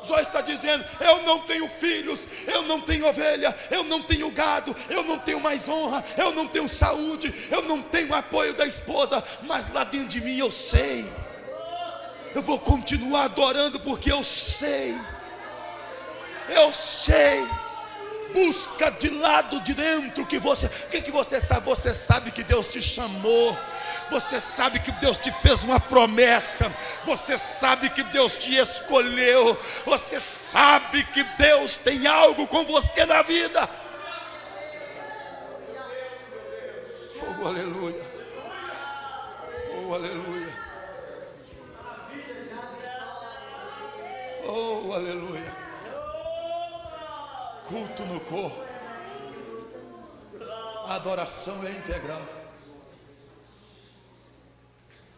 Jó está dizendo, eu não tenho filhos, eu não tenho ovelha, eu não tenho gado, eu não tenho mais honra, eu não tenho saúde, eu não tenho apoio da esposa, mas lá dentro de mim eu sei, eu vou continuar adorando porque eu sei, busca de lado de dentro que você, o que você sabe? Você sabe que Deus te chamou, você sabe que Deus te fez uma promessa, você sabe que Deus te escolheu, você sabe que Deus tem algo com você na vida. Oh, aleluia, oh, aleluia, oh, aleluia. Culto no corpo, a adoração é integral.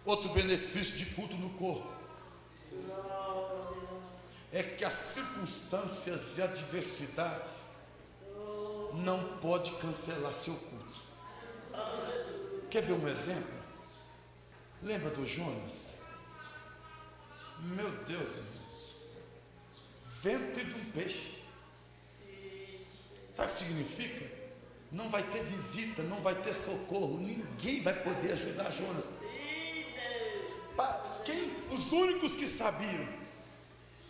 Outro benefício de culto no corpo é que as circunstâncias e a adversidade não pode cancelar seu culto. Quer ver um exemplo? Lembra do Jonas? Meu Deus, irmãos, ventre de um peixe. Sabe o que significa? Não vai ter visita, não vai ter socorro, ninguém vai poder ajudar Jonas. Os únicos que sabiam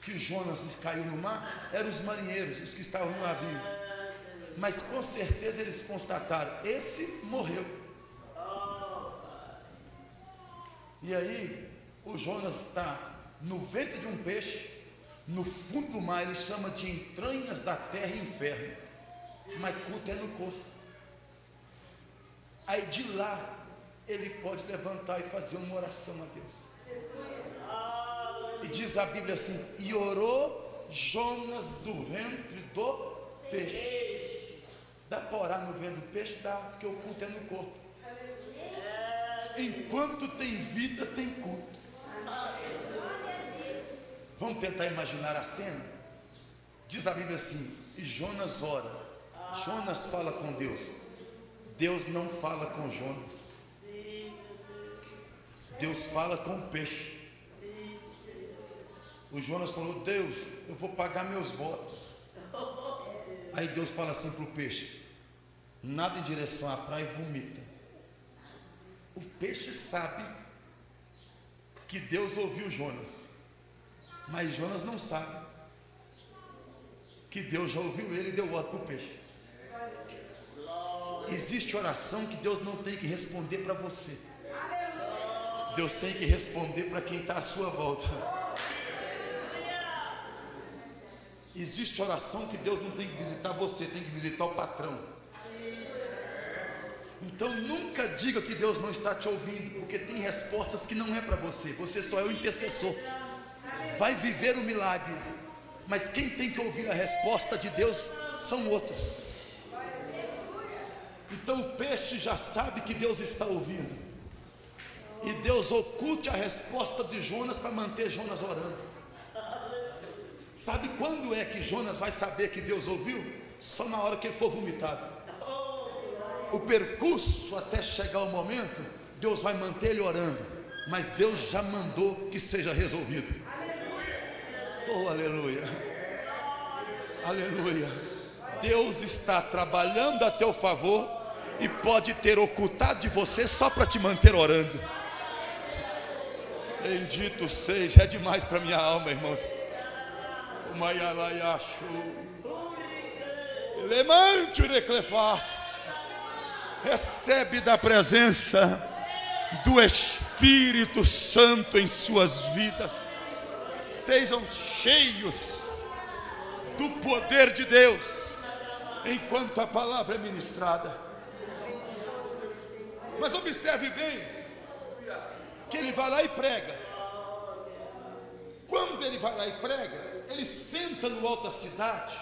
que Jonas caiu no mar eram os marinheiros, os que estavam no navio. Mas com certeza eles constataram, esse morreu. E aí o Jonas está no ventre de um peixe, no fundo do mar. Ele chama de entranhas da terra e inferno, mas culto é no corpo. Aí de lá ele pode levantar e fazer uma oração a Deus. E diz a Bíblia assim, e orou Jonas do ventre do peixe. Dá para orar no ventre do peixe? Dá, porque o culto é no corpo. Enquanto tem vida, tem culto. Vamos tentar imaginar a cena? Diz a Bíblia assim, e Jonas ora. Jonas fala com Deus. Deus não fala com Jonas. Deus fala com o peixe. O Jonas falou, Deus, eu vou pagar meus votos. Aí Deus fala assim para o peixe, nada em direção à praia e vomita. O peixe sabe que Deus ouviu Jonas, mas Jonas não sabe que Deus já ouviu ele e deu ordem para o peixe. Existe oração que Deus não tem que responder para você. Deus tem que responder para quem está à sua volta. Existe oração que Deus não tem que visitar você, tem que visitar o patrão. Então nunca diga que Deus não está te ouvindo, porque tem respostas que não é para você. Você só é o intercessor. Vai viver o milagre, mas quem tem que ouvir a resposta de Deus são outros. Então o peixe já sabe que Deus está ouvindo, e Deus oculte a resposta de Jonas para manter Jonas orando. Sabe quando é que Jonas vai saber que Deus ouviu? Só na hora que ele for vomitado. O percurso até chegar o momento, Deus vai manter ele orando, mas Deus já mandou que seja resolvido. Oh, aleluia, aleluia. Deus está trabalhando a teu favor e pode ter ocultado de você só para te manter orando. Bendito seja, é demais para minha alma, irmãos. O Maialayachu, Elemante Ureclefaz, recebe da presença do Espírito Santo em suas vidas. Sejam cheios do poder de Deus enquanto a palavra é ministrada. Mas observe bem que ele vai lá e prega. Quando ele vai lá e prega, ele senta no alto da cidade,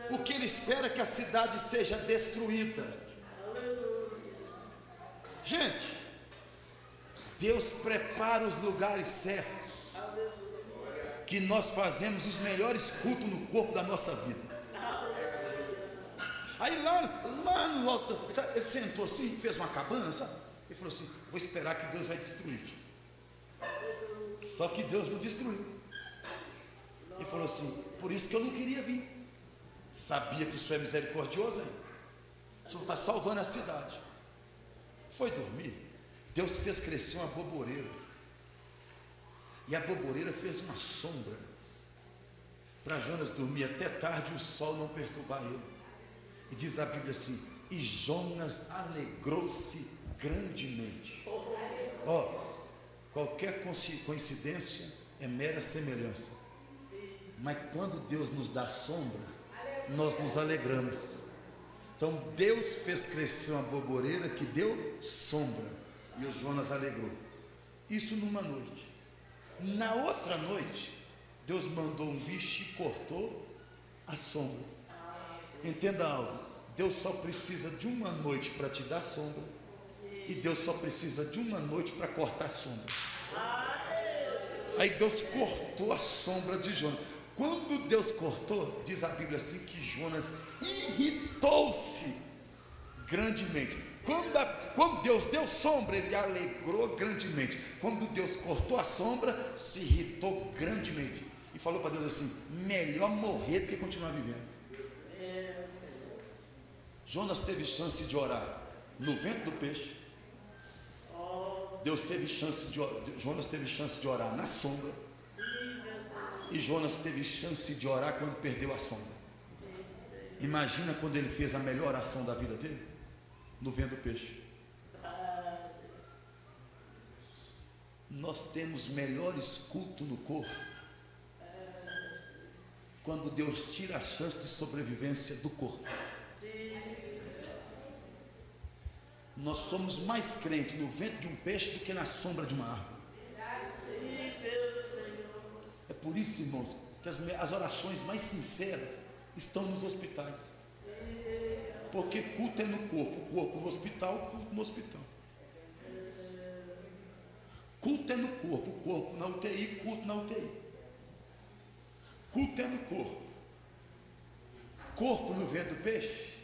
porque ele espera que a cidade seja destruída. Gente, Deus prepara os lugares certos, que nós fazemos os melhores cultos no corpo da nossa vida. Aí lá no alto, ele sentou assim, fez uma cabana, sabe? Ele falou assim: vou esperar que Deus vai destruir. Só que Deus não destruiu. Ele falou assim: por isso que eu não queria vir. Sabia que o Senhor é misericordioso aí. O Senhor está salvando a cidade. Foi dormir. Deus fez crescer uma boboreira. E a boboreira fez uma sombra para Jonas dormir até tarde e o sol não perturbar ele. E diz a Bíblia assim: e Jonas alegrou-se grandemente. Qualquer coincidência é mera semelhança. Mas quando Deus nos dá sombra, nós nos alegramos. Então Deus fez crescer uma boboreira que deu sombra, e o Jonas alegrou. Isso numa noite. Na outra noite, Deus mandou um bicho e cortou a sombra. Entenda algo: Deus só precisa de uma noite para te dar sombra, e Deus só precisa de uma noite para cortar a sombra. Aí Deus cortou a sombra de Jonas. Quando Deus cortou, diz a Bíblia assim, que Jonas irritou-se grandemente. Quando Deus deu sombra, ele alegrou grandemente. Quando Deus cortou a sombra, se irritou grandemente. E falou para Deus assim: melhor morrer do que continuar vivendo. Jonas teve chance de orar no ventre do peixe. Jonas teve chance de orar na sombra. E Jonas teve chance de orar quando perdeu a sombra. Imagina quando ele fez a melhor oração da vida dele, no ventre do peixe. Nós temos melhores cultos no corpo quando Deus tira a chance de sobrevivência do corpo. Nós somos mais crentes no ventre de um peixe do que na sombra de uma árvore. É por isso, irmãos, que as orações mais sinceras estão nos hospitais. Porque culto é no corpo, o corpo no hospital, culto no hospital. Culto é no corpo, o corpo na UTI, culto na UTI. Culto é no corpo. Corpo no ventre do peixe,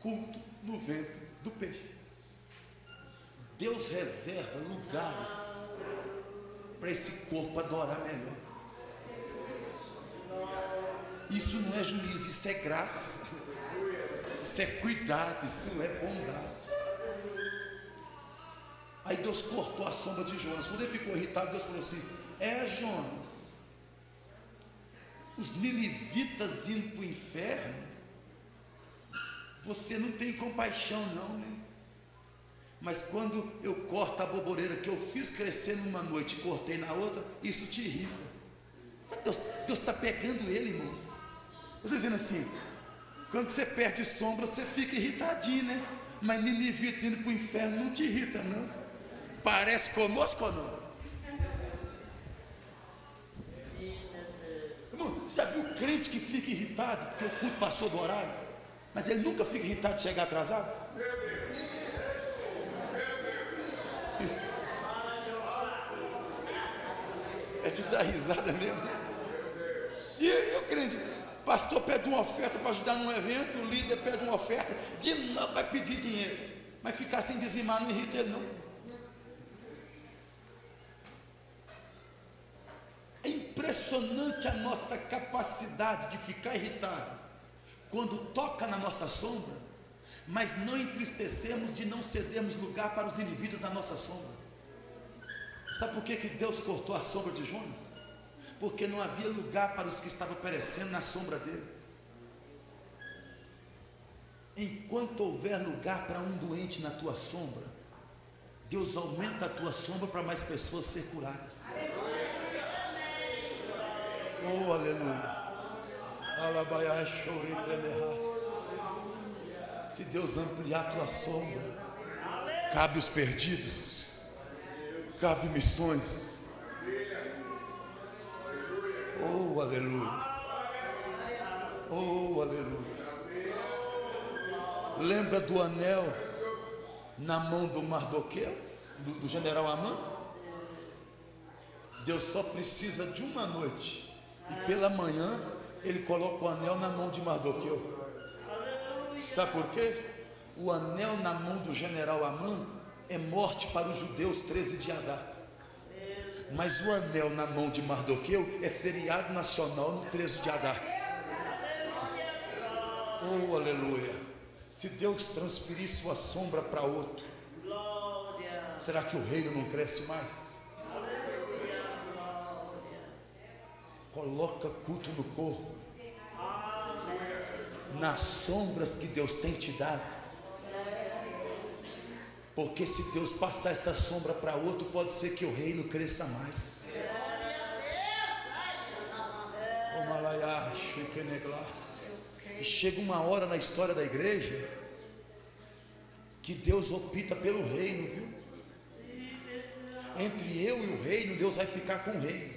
culto no ventre do peixe. Deus reserva lugares para esse corpo adorar melhor. Isso não é juízo, isso é graça. Isso é cuidado, isso é bondade. Aí Deus cortou a sombra de Jonas. Quando ele ficou irritado, Deus falou assim: Jonas, os ninivitas indo para o inferno, você não tem compaixão não, né? Mas quando eu corto a boboreira que eu fiz crescer numa noite e cortei na outra, isso te irrita. Sabe, Deus está pegando ele, irmãos. Eu estou dizendo assim: quando você perde sombra, você fica irritadinho, né? Mas ninivita indo para o inferno não te irrita, não. Parece conosco ou não? Irmão, você já viu crente que fica irritado porque o culto passou do horário, mas ele nunca fica irritado de chegar atrasado? É de dar risada mesmo, né? E eu crente, pastor pede uma oferta para ajudar num evento, o líder pede uma oferta, de novo vai pedir dinheiro, mas ficar sem dizimar não irrita ele não. É impressionante a nossa capacidade de ficar irritado quando toca na nossa sombra mas não entristecemos de não cedermos lugar para os ninivitas na nossa sombra. Sabe por que Deus cortou a sombra de Jonas? Porque não havia lugar para os que estavam perecendo na sombra dele. Enquanto houver lugar para um doente na tua sombra, Deus aumenta a tua sombra para mais pessoas ser curadas. Oh, aleluia. Alabaiá, chorei, tremerás. Se Deus ampliar a tua sombra, cabe os perdidos, cabe missões. Oh, aleluia. Oh, aleluia. Lembra do anel na mão do Mardoqueu, do general Amã? Deus só precisa de uma noite, e pela manhã ele coloca o anel na mão de Mardoqueu. Sabe por quê? O anel na mão do general Amã é morte para os judeus 13 de Adar. Mas o anel na mão de Mardoqueu é feriado nacional no 13 de Adar. Oh, aleluia. Se Deus transferir sua sombra para outro, será que o reino não cresce mais? Coloca culto no corpo, nas sombras que Deus tem te dado, porque se Deus passar essa sombra para outro, pode ser que o reino cresça mais. E chega uma hora na história da igreja que Deus opta pelo reino, viu? Entre eu e o reino, Deus vai ficar com o reino.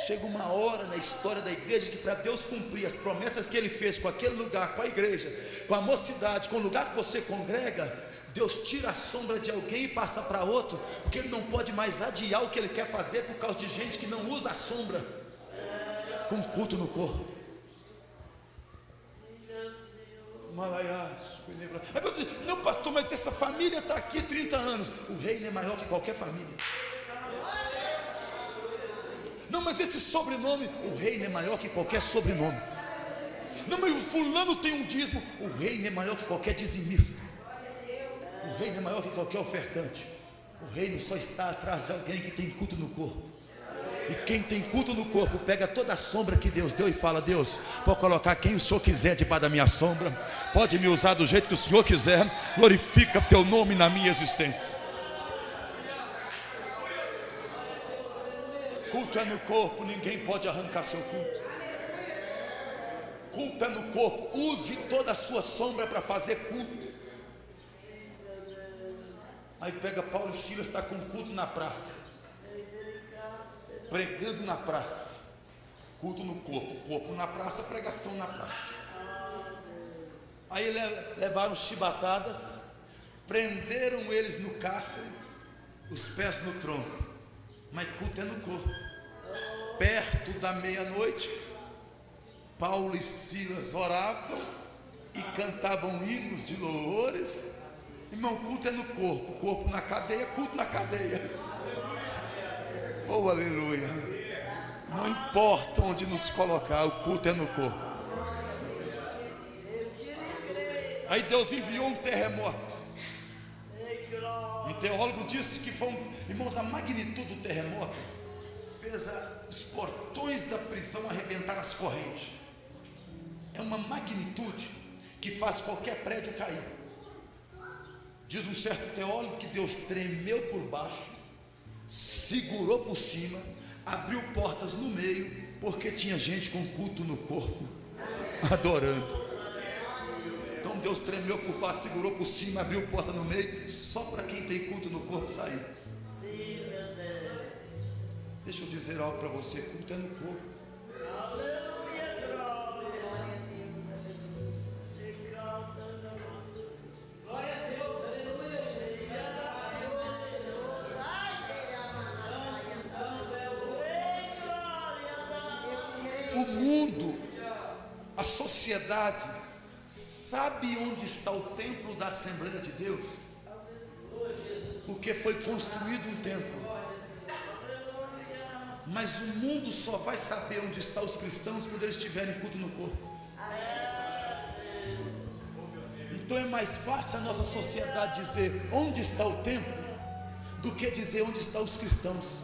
Chega uma hora na história da igreja que para Deus cumprir as promessas que Ele fez com aquele lugar, com a igreja, com a mocidade, com o lugar que você congrega, Deus tira a sombra de alguém e passa para outro, porque Ele não pode mais adiar o que Ele quer fazer por causa de gente que não usa a sombra com culto no corpo. Aí você diz, não pastor, mas essa família está aqui 30 anos. O reino é maior que qualquer família. Não, mas esse sobrenome, o reino é maior que qualquer sobrenome. Não, mas o fulano tem um dízimo. O reino é maior que qualquer dizimista. O reino é maior que qualquer ofertante. O reino só está atrás de alguém que tem culto no corpo. E quem tem culto no corpo pega toda a sombra que Deus deu e fala: Deus, pode colocar quem o Senhor quiser debaixo da minha sombra, pode me usar do jeito que o Senhor quiser, glorifica teu nome na minha existência. Culto é no corpo, ninguém pode arrancar seu culto. Culto é no corpo, use toda a sua sombra para fazer culto. Aí pega Paulo e Silas, está com culto na praça, pregando na praça. Culto no corpo, corpo na praça, pregação na praça. Aí levaram chibatadas, prenderam eles no cárcere, os pés no tronco. Mas culto é no corpo. Perto da meia-noite, Paulo e Silas oravam e cantavam hinos de louvores. Irmão, culto é no corpo, corpo na cadeia, culto na cadeia. Oh, aleluia. Não importa onde nos colocar, o culto é no corpo. Aí Deus enviou um terremoto. Um teólogo disse que foi irmãos, a magnitude do terremoto fez os portões da prisão arrebentar as correntes. É uma magnitude que faz qualquer prédio cair. Diz um certo teólogo que Deus tremeu por baixo, segurou por cima, abriu portas no meio, porque tinha gente com culto no corpo, adorando. Então Deus tremeu por baixo, segurou por cima, abriu porta no meio, só para quem tem culto no corpo sair. Deixa eu dizer algo para você: culto é no corpo. O mundo, a sociedade, sabe onde está o templo da Assembleia de Deus? Porque foi construído um templo. Mas o mundo só vai saber onde estão os cristãos quando eles tiverem culto no corpo. Então é mais fácil a nossa sociedade dizer onde está o templo do que dizer onde estão os cristãos.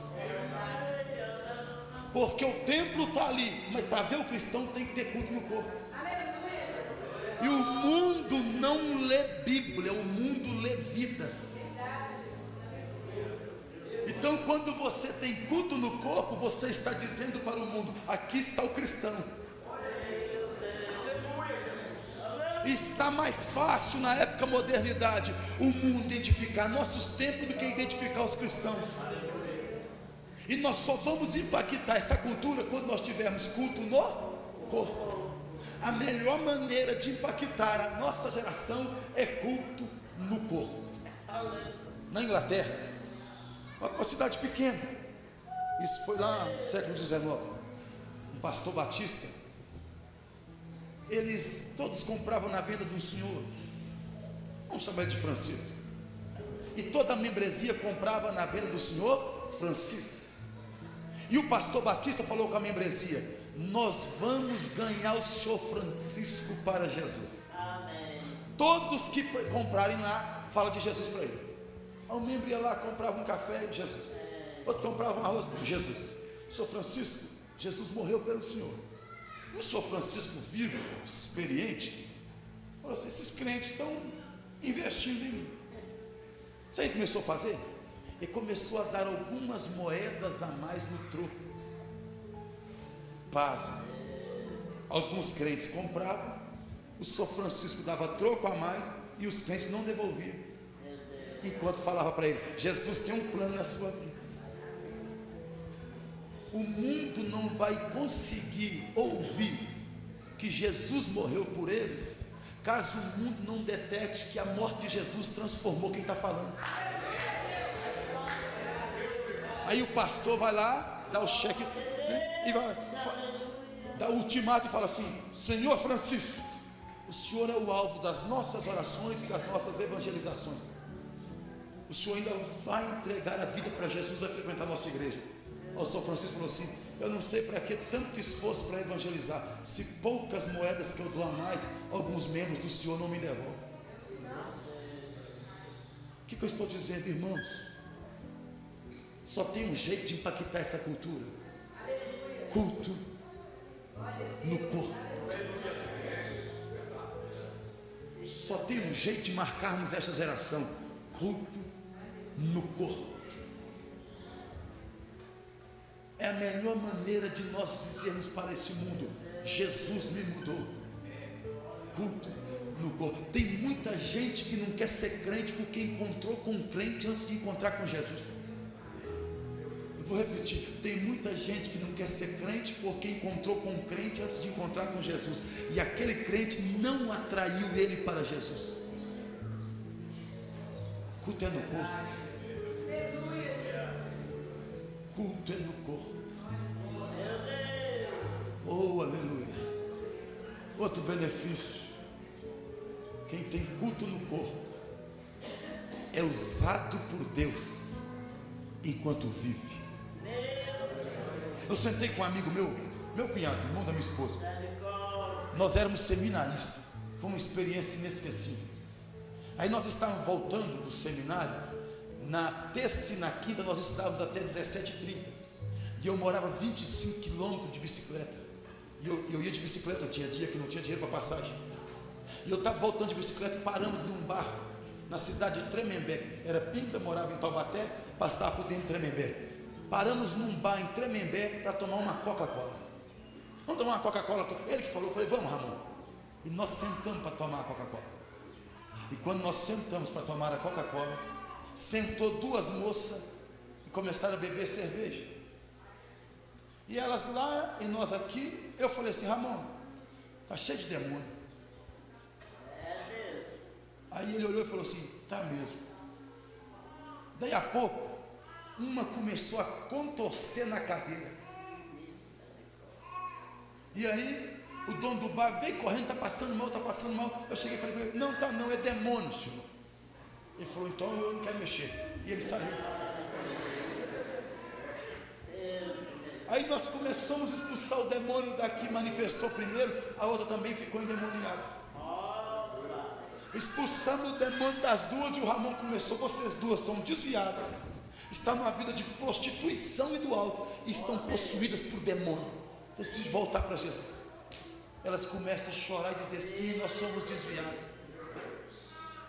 Porque o templo está ali, mas para ver o cristão tem que ter culto no corpo. E o mundo não lê Bíblia, o mundo lê vidas. Então quando você tem culto no corpo, você está dizendo para o mundo: aqui está o cristão. Está mais fácil na época modernidade o mundo identificar nossos templos do que identificar os cristãos. E nós só vamos impactar essa cultura quando nós tivermos culto no corpo. A melhor maneira de impactar a nossa geração é culto no corpo. Na Inglaterra, uma cidade pequena, isso foi lá no século XIX, um pastor batista, eles todos compravam na venda de um senhor, vamos chamar ele de Francisco, e toda a membresia comprava na venda do senhor Francisco. E o pastor Batista falou com a membresia: nós vamos ganhar o senhor Francisco para Jesus. Amém. Todos que comprarem lá, fala de Jesus para ele. Aí o membro ia lá, comprava um café, Jesus. Outro comprava um arroz, Jesus. Senhor Francisco, Jesus morreu pelo senhor. E o senhor Francisco vivo, experiente, falou assim: esses crentes estão investindo em mim. Sabe o que começou a fazer? Ele começou a dar algumas moedas a mais no troco. Pasmo. Alguns crentes compravam, o senhor Francisco dava troco a mais e os crentes não devolviam. Enquanto falava para ele: Jesus tem um plano na sua vida. O mundo não vai conseguir ouvir que Jesus morreu por eles, caso o mundo não detecte que a morte de Jesus transformou quem está falando. Aí o pastor vai lá, dá o cheque, né, e vai, dá o ultimato e fala assim: Senhor Francisco, o senhor é o alvo das nossas orações e das nossas evangelizações. O senhor ainda vai entregar a vida para Jesus, vai frequentar a nossa igreja. O senhor Francisco falou assim: eu não sei para que tanto esforço para evangelizar, se poucas moedas que eu dou a mais, alguns membros do senhor não me devolvem. O que eu estou dizendo, irmãos? Só tem um jeito de impactar essa cultura: culto no corpo. Só tem um jeito de marcarmos essa geração: culto no corpo. É a melhor maneira de nós dizermos para esse mundo: Jesus me mudou. Culto no corpo. Tem muita gente que não quer ser crente porque encontrou com um crente antes de encontrar com Jesus. Eu vou repetir: tem muita gente que não quer ser crente porque encontrou com um crente antes de encontrar com Jesus, e aquele crente não atraiu ele para Jesus. Culto é no corpo. Culto é no corpo. Oh, aleluia. Outro benefício: quem tem culto no corpo é usado por Deus enquanto vive. Eu sentei com um amigo meu cunhado, irmão da minha esposa. Nós éramos seminaristas, foi uma experiência inesquecível. Aí nós estávamos voltando do seminário. Na terça e na quinta nós estávamos até 17h30, e eu morava 25 quilômetros de bicicleta, e eu ia de bicicleta. Tinha dia que não tinha dinheiro para passagem, e eu estava voltando de bicicleta e paramos num bar na cidade de Tremembé. Era Pinda, morava em Taubaté, passava por dentro de Tremembé. Paramos num bar em Tremembé para tomar uma Coca-Cola. Vamos tomar uma Coca-Cola? Ele que falou. Eu falei: vamos, Ramon. E nós sentamos para tomar a Coca-Cola. E quando nós sentamos para tomar a Coca-Cola, sentou duas moças e começaram a beber cerveja. E elas lá e nós aqui. Eu falei assim: Ramon, está cheio de demônio. Aí ele olhou e falou assim: tá mesmo. Daí a pouco, uma começou a contorcer na cadeira. E aí o dono do bar veio correndo: está passando mal, está passando mal. Eu cheguei e falei para ele: não, tá não, é demônio, senhor. Ele falou: então eu não quero mexer. E ele saiu. Aí nós começamos a expulsar o demônio daqui. Manifestou primeiro, a outra também ficou endemoniada. Expulsamos o demônio das duas e o Ramon começou: vocês duas são desviadas, estão numa vida de prostituição e do álcool, e estão possuídas por demônio, vocês precisam voltar para Jesus. Elas começam a chorar e dizer: sim, nós somos desviadas,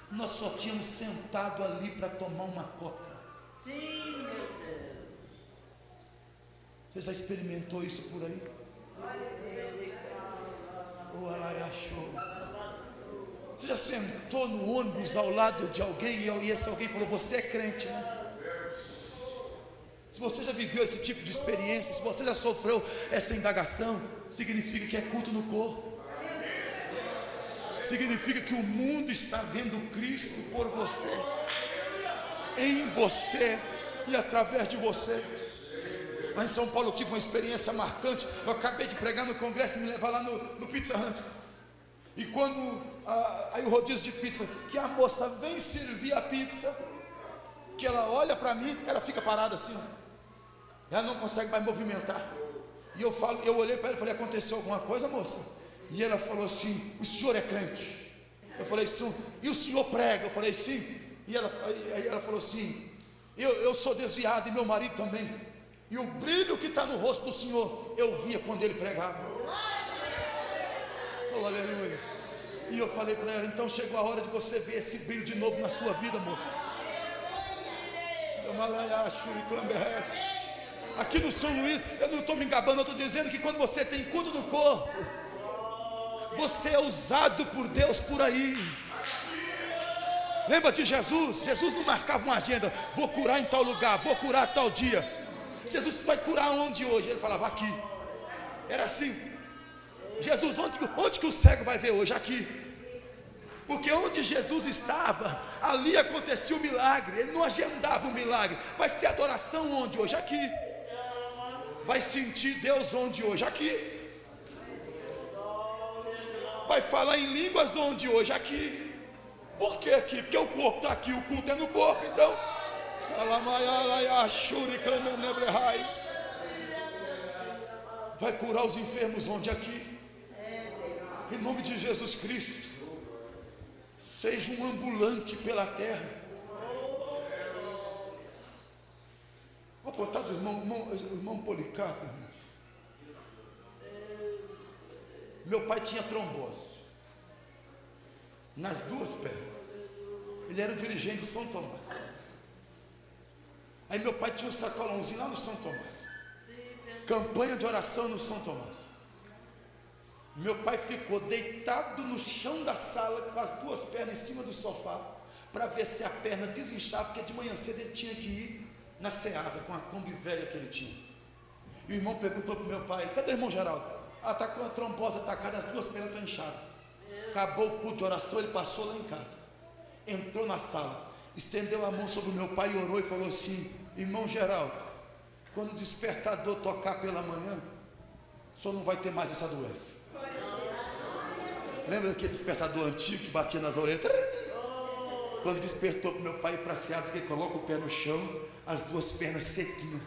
nós só tínhamos sentado ali para tomar uma coca. Sim, meu Deus. Você já experimentou isso por aí? Oh, ela achou. Você já sentou no ônibus ao lado de alguém e esse alguém falou: você é crente, né? Se você já viveu esse tipo de experiência, se você já sofreu essa indagação, significa que é culto no corpo. Significa que o mundo está vendo Cristo por você, em você e através de você. Lá em São Paulo eu tive uma experiência marcante. Eu acabei de pregar no congresso e me levar lá no Pizza Hut. E quando aí o rodízio de pizza, que a moça vem servir a pizza, que ela olha para mim, ela fica parada assim, ela não consegue mais movimentar. E eu olhei para ela e falei: aconteceu alguma coisa, moça? E ela falou assim: o senhor é crente? Eu falei: sim. E o senhor prega? Eu falei: sim. E ela falou assim: eu sou desviado e meu marido também. E o brilho que está no rosto do senhor, eu via quando ele pregava. Oh, aleluia. E eu falei para ela: então chegou a hora de você ver esse brilho de novo na sua vida, moça. Aqui no São Luís, eu não estou me engabando, eu estou dizendo que quando você tem culto do corpo, você é usado por Deus por aí. Lembra de Jesus? Jesus não marcava uma agenda: vou curar em tal lugar, vou curar tal dia. Jesus vai curar onde hoje? Ele falava: aqui. Era assim. Jesus, onde que o cego vai ver hoje? Aqui. Porque onde Jesus estava, ali acontecia o milagre. Ele não agendava o milagre. Vai ser adoração onde hoje? Aqui. Vai sentir Deus onde hoje? Aqui. Vai falar em línguas onde hoje? Aqui. Por que aqui? Porque o corpo está aqui, o culto é no corpo. Então, vai curar os enfermos onde? Aqui. Em nome de Jesus Cristo, seja um ambulante pela terra. Vou contar do irmão Policarpo, irmãos. Meu pai tinha trombose nas duas pernas. Ele era o dirigente do São Tomás. Aí meu pai tinha um sacolãozinho lá no São Tomás. Campanha de oração no São Tomás. Meu pai ficou deitado no chão da sala com as duas pernas em cima do sofá, para ver se a perna desinchava, porque de manhã cedo ele tinha que ir na Ceasa com a Kombi velha que ele tinha. E o irmão perguntou para o meu pai: cadê o irmão Geraldo? Está com a trombose atacada, as duas pernas estão inchadas. Acabou o culto de oração, ele passou lá em casa, entrou na sala, estendeu a mão sobre o meu pai e orou e falou assim: irmão Geraldo, quando o despertador tocar pela manhã, o senhor não vai ter mais essa doença. Lembra daquele despertador antigo que batia nas orelhas? Quando despertou para o meu pai ir para a Ceasa, que ele coloca o pé no chão, as duas pernas sequinhas.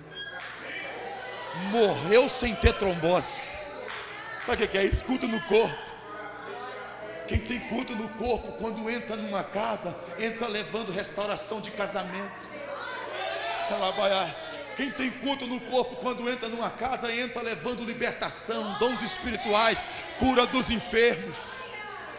Morreu sem ter trombose. Sabe o que é isso? Culto no corpo. Quem tem culto no corpo, quando entra numa casa, entra levando restauração de casamento. Quem tem culto no corpo, quando entra numa casa, entra levando libertação, dons espirituais, cura dos enfermos.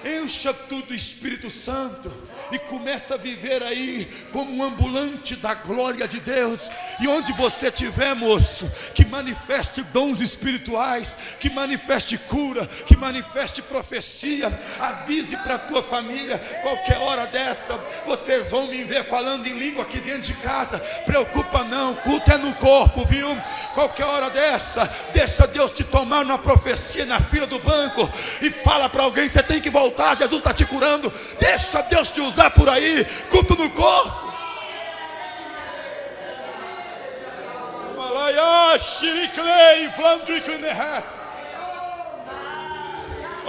Encha tudo do Espírito Santo e começa a viver aí como um ambulante da glória de Deus. E onde você estiver, moço, que manifeste dons espirituais, que manifeste cura, que manifeste profecia. Avise para a tua família: qualquer hora dessa vocês vão me ver falando em língua aqui dentro de casa. Preocupa não, culto é no corpo, viu? Qualquer hora dessa, deixa Deus te tomar numa profecia na fila do banco e fala para alguém: você tem que voltar, Jesus está te curando. Deixa Deus te usar por aí. Culto no corpo.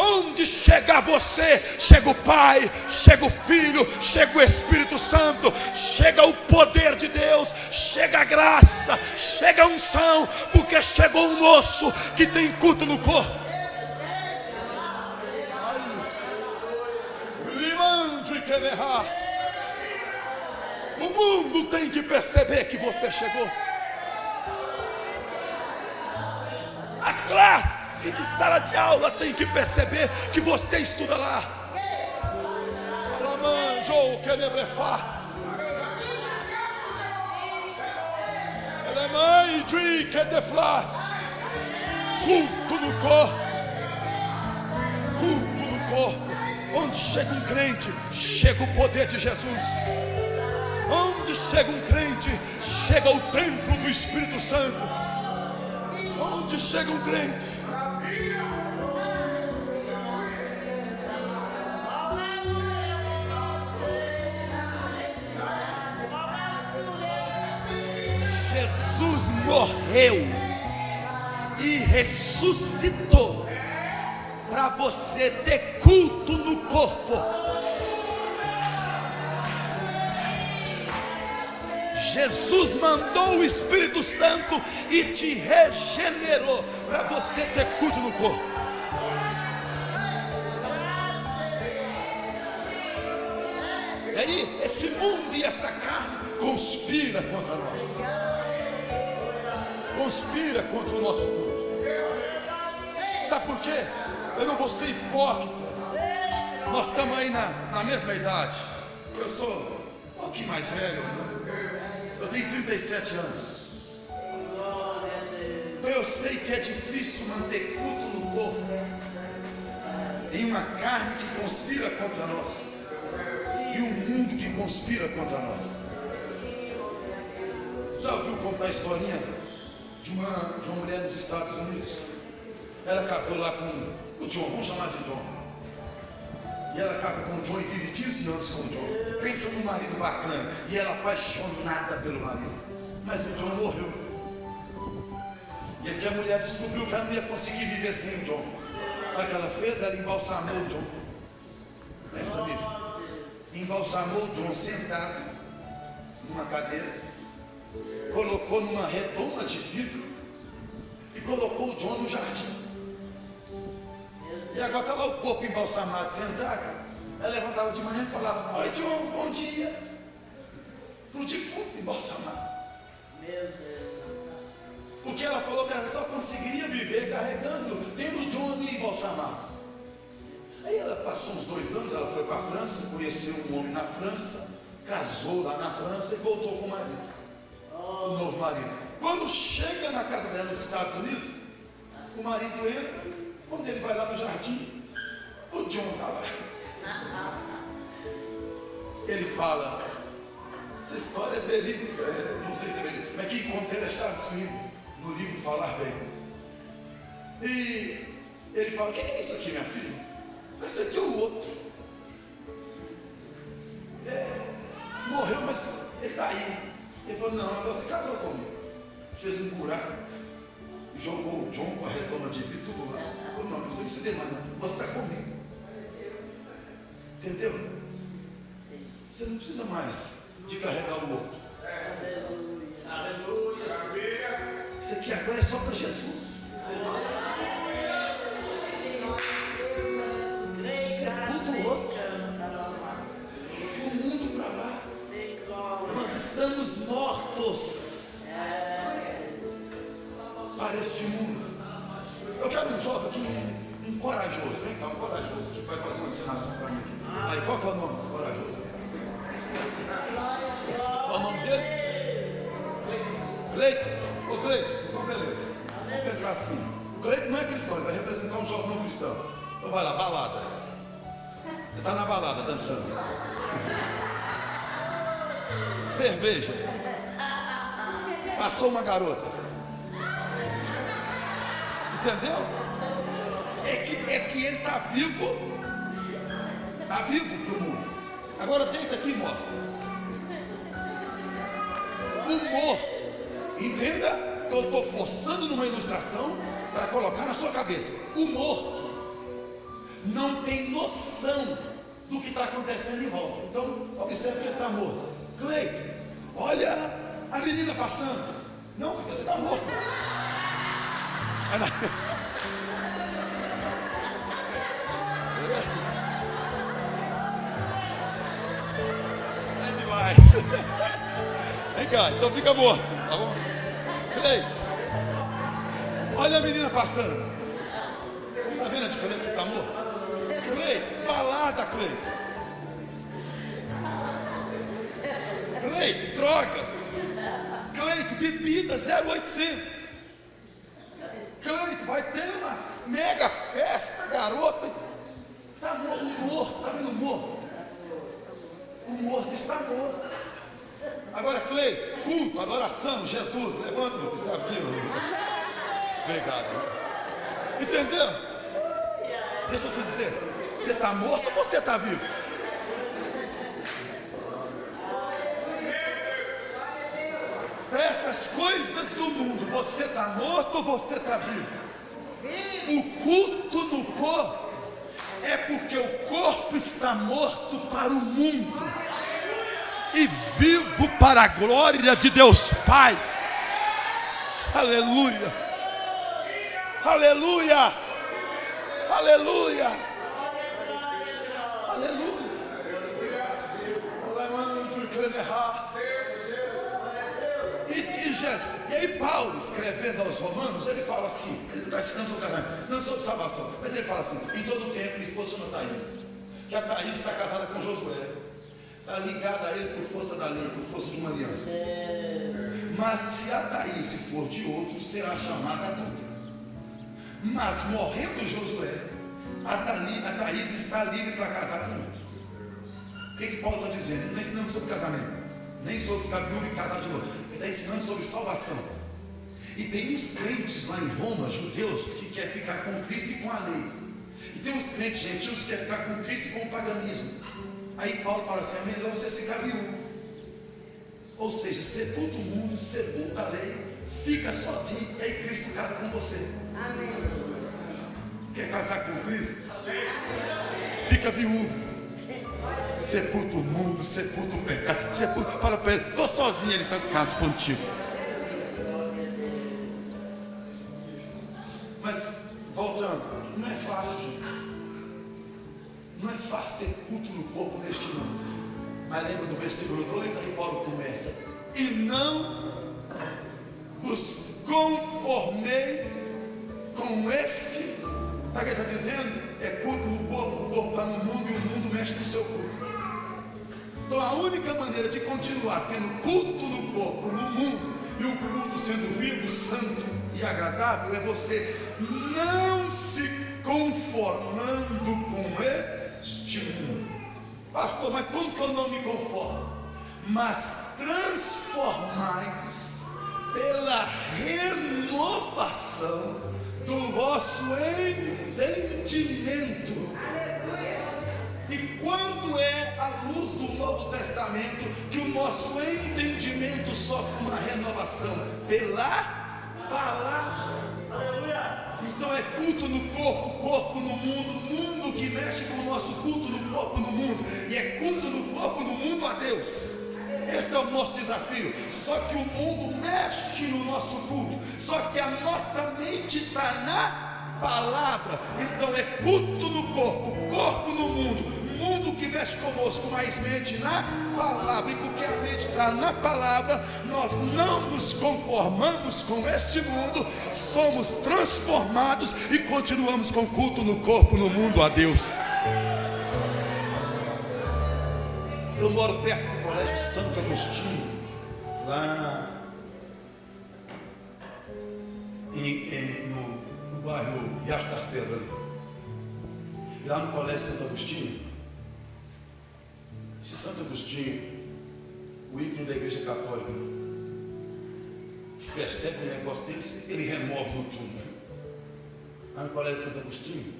Onde chega você, chega o Pai, chega o Filho, chega o Espírito Santo, chega o poder de Deus, chega a graça, chega a unção, porque chegou um moço que tem culto no corpo. O mundo tem que perceber que você chegou. A classe de sala de aula tem que perceber que você estuda lá. Alamanjo quenebrefaz. Elemãe de quedeflas. Culto no corpo. Culto no corpo. Onde chega um crente, chega o poder de Jesus. Onde chega um crente, chega o templo do Espírito Santo. Onde chega um crente, Jesus morreu e ressuscitou para você ter culto no corpo. Jesus mandou o Espírito Santo e te regenerou para você ter culto no corpo. E aí, esse mundo e essa carne conspira contra nós. Conspira contra o nosso culto. Sabe por quê? Eu não vou ser hipócrita. Nós estamos aí na mesma idade. Eu sou um pouquinho mais velho, né? Eu tenho 37 anos. Então eu sei que é difícil manter culto no corpo em uma carne que conspira contra nós e um mundo que conspira contra nós. Já ouviu contar a historinha de uma mulher nos Estados Unidos? Ela casou lá com o John, vamos chamar de John. E ela casa com o John e vive 15 anos com o John. Pensa num marido bacana. E ela apaixonada pelo marido. Mas o John morreu. E aqui a mulher descobriu que ela não ia conseguir viver sem o John. Sabe o que ela fez? Ela embalsamou o John. Pensa nisso. Embalsamou o John sentado numa cadeira. Colocou numa redoma de vidro. E colocou o John no jardim. E agora está lá o corpo embalsamado, sentado. Ela levantava de manhã e falava: oi John, bom dia. Para o defunto embalsamado. Porque ela falou que ela só conseguiria viver carregando, tendo o John embalsamado. Aí ela passou uns 2 anos, ela foi para a França, conheceu um homem na França, casou lá na França e voltou com o marido. O novo marido. Quando chega na casa dela nos Estados Unidos, o marido entra. Quando ele vai lá no jardim, o John está lá. Ele fala: essa história é verídica, não sei se é verídica, mas quem conta é Charles Swindoll, no livro Falar Bem. E ele fala: o que é isso aqui, minha filha? Esse aqui é o outro. Morreu, mas ele está aí. Ele falou: não, agora você casou comigo. Fez um buraco, jogou o John com a redoma de vidro, tudo lá. Não, não precisa de mais, não. Você está comigo. Entendeu? Você não precisa mais de carregar o outro. Isso aqui agora é só para Jesus. Sepulta o outro. O mundo para lá. Nós estamos mortos para este mundo. Eu quero um jovem aqui, um corajoso. Vem cá, um corajoso que vai fazer uma ensinação para mim aqui. Aí, qual que é o nome do corajoso? Qual é o nome dele? Cleiton. Ô Cleiton, então beleza. Vamos pensar assim. O Cleiton não é cristão, ele vai representar um jovem não cristão. Então vai lá, balada. Você está na balada dançando. Cerveja. Passou uma garota. Entendeu? É que ele está vivo. Está vivo para o mundo. Agora deita aqui e morre. O morto. Entenda que eu estou forçando numa ilustração para colocar na sua cabeça. O morto não tem noção do que está acontecendo em volta. Então, observe que ele está morto. Cleiton, olha a menina passando. Não, você está morto. ficar, então fica morto, tá bom? Cleito, olha a menina passando. Tá vendo a diferença? Você tá morto? Cleito, balada, Cleito. Cleito, drogas. Cleito, bebida 0800. Cleito, vai ter uma mega festa, garota. Está morto, está vendo o morto? O morto está morto. Agora, Cleito, culto, adoração, Jesus, levanta, meu filho, está vivo. Obrigado. Entendeu? Deixa eu te dizer, você está morto ou você está vivo? Para essas coisas do mundo, você está morto ou você está vivo? O culto no corpo é porque o corpo está morto para o mundo e vivo para a glória de Deus Pai. Aleluia, aleluia, aleluia, aleluia. E aí Paulo, escrevendo aos Romanos, ele fala assim, ele não está ensinando sobre casamento, não sobre salvação, mas ele fala assim: em todo tempo minha esposa chama Thaís, que a Thaís está casada com Josué, está ligada a ele por força da lei, por força de uma aliança. Mas se a Thaís for de outro, será chamada adulta. Mas morrendo Josué, a Thaís está livre para casar com outro. O que Paulo está dizendo? Ele não está ensinando sobre casamento, nem sobre ficar viúvo e casar de novo. Ele está ensinando sobre salvação. E tem uns crentes lá em Roma, judeus, que querem ficar com Cristo e com a lei. E tem uns crentes gentios que querem ficar com Cristo e com o paganismo. Aí Paulo fala assim: é melhor você ficar viúvo. Ou seja, sepulta o mundo, sepulta a lei, fica sozinho, e aí Cristo casa com você. Amém. Quer casar com Cristo? Fica viúvo. Sepulta o mundo, sepulta o pecado, fala para ele: estou sozinho. Ele está em casa contigo. Mas voltando, não é fácil, gente. Não é fácil ter culto no corpo neste mundo. Mas lembra do versículo 2, aí Paulo começa: e não vos conformeis com este. Sabe o que ele está dizendo? É culto no corpo, o corpo está no mundo e o mundo mexe no seu culto. Então a única maneira de continuar tendo culto no corpo, no mundo, e o culto sendo vivo, santo e agradável, é você não se conformando com este mundo. Pastor, mas como que eu não me conformo? Mas transformai-vos pela renovação do vosso entendimento. E quando é a luz do Novo Testamento que o nosso entendimento sofre uma renovação? Pela palavra. Então é culto no corpo, corpo no mundo, mundo que mexe com o nosso culto no corpo no mundo, e é culto no corpo no mundo a Deus. Esse é o nosso desafio. Só que o mundo mexe no nosso culto, só que a nossa mente está na palavra. Então é culto no corpo, corpo no mundo, mundo que mexe conosco, mas mente na palavra. E porque a mente está na palavra, nós não nos conformamos com este mundo, somos transformados e continuamos com culto no corpo, no mundo a Deus. Eu moro perto do Colégio Santo Agostinho, lá no bairro Riacho das Pedras ali. E lá no Colégio Santo Agostinho, esse Santo Agostinho, o ícone da Igreja Católica, percebe um negócio dele, ele remove no túmulo. Lá no Colégio Santo Agostinho,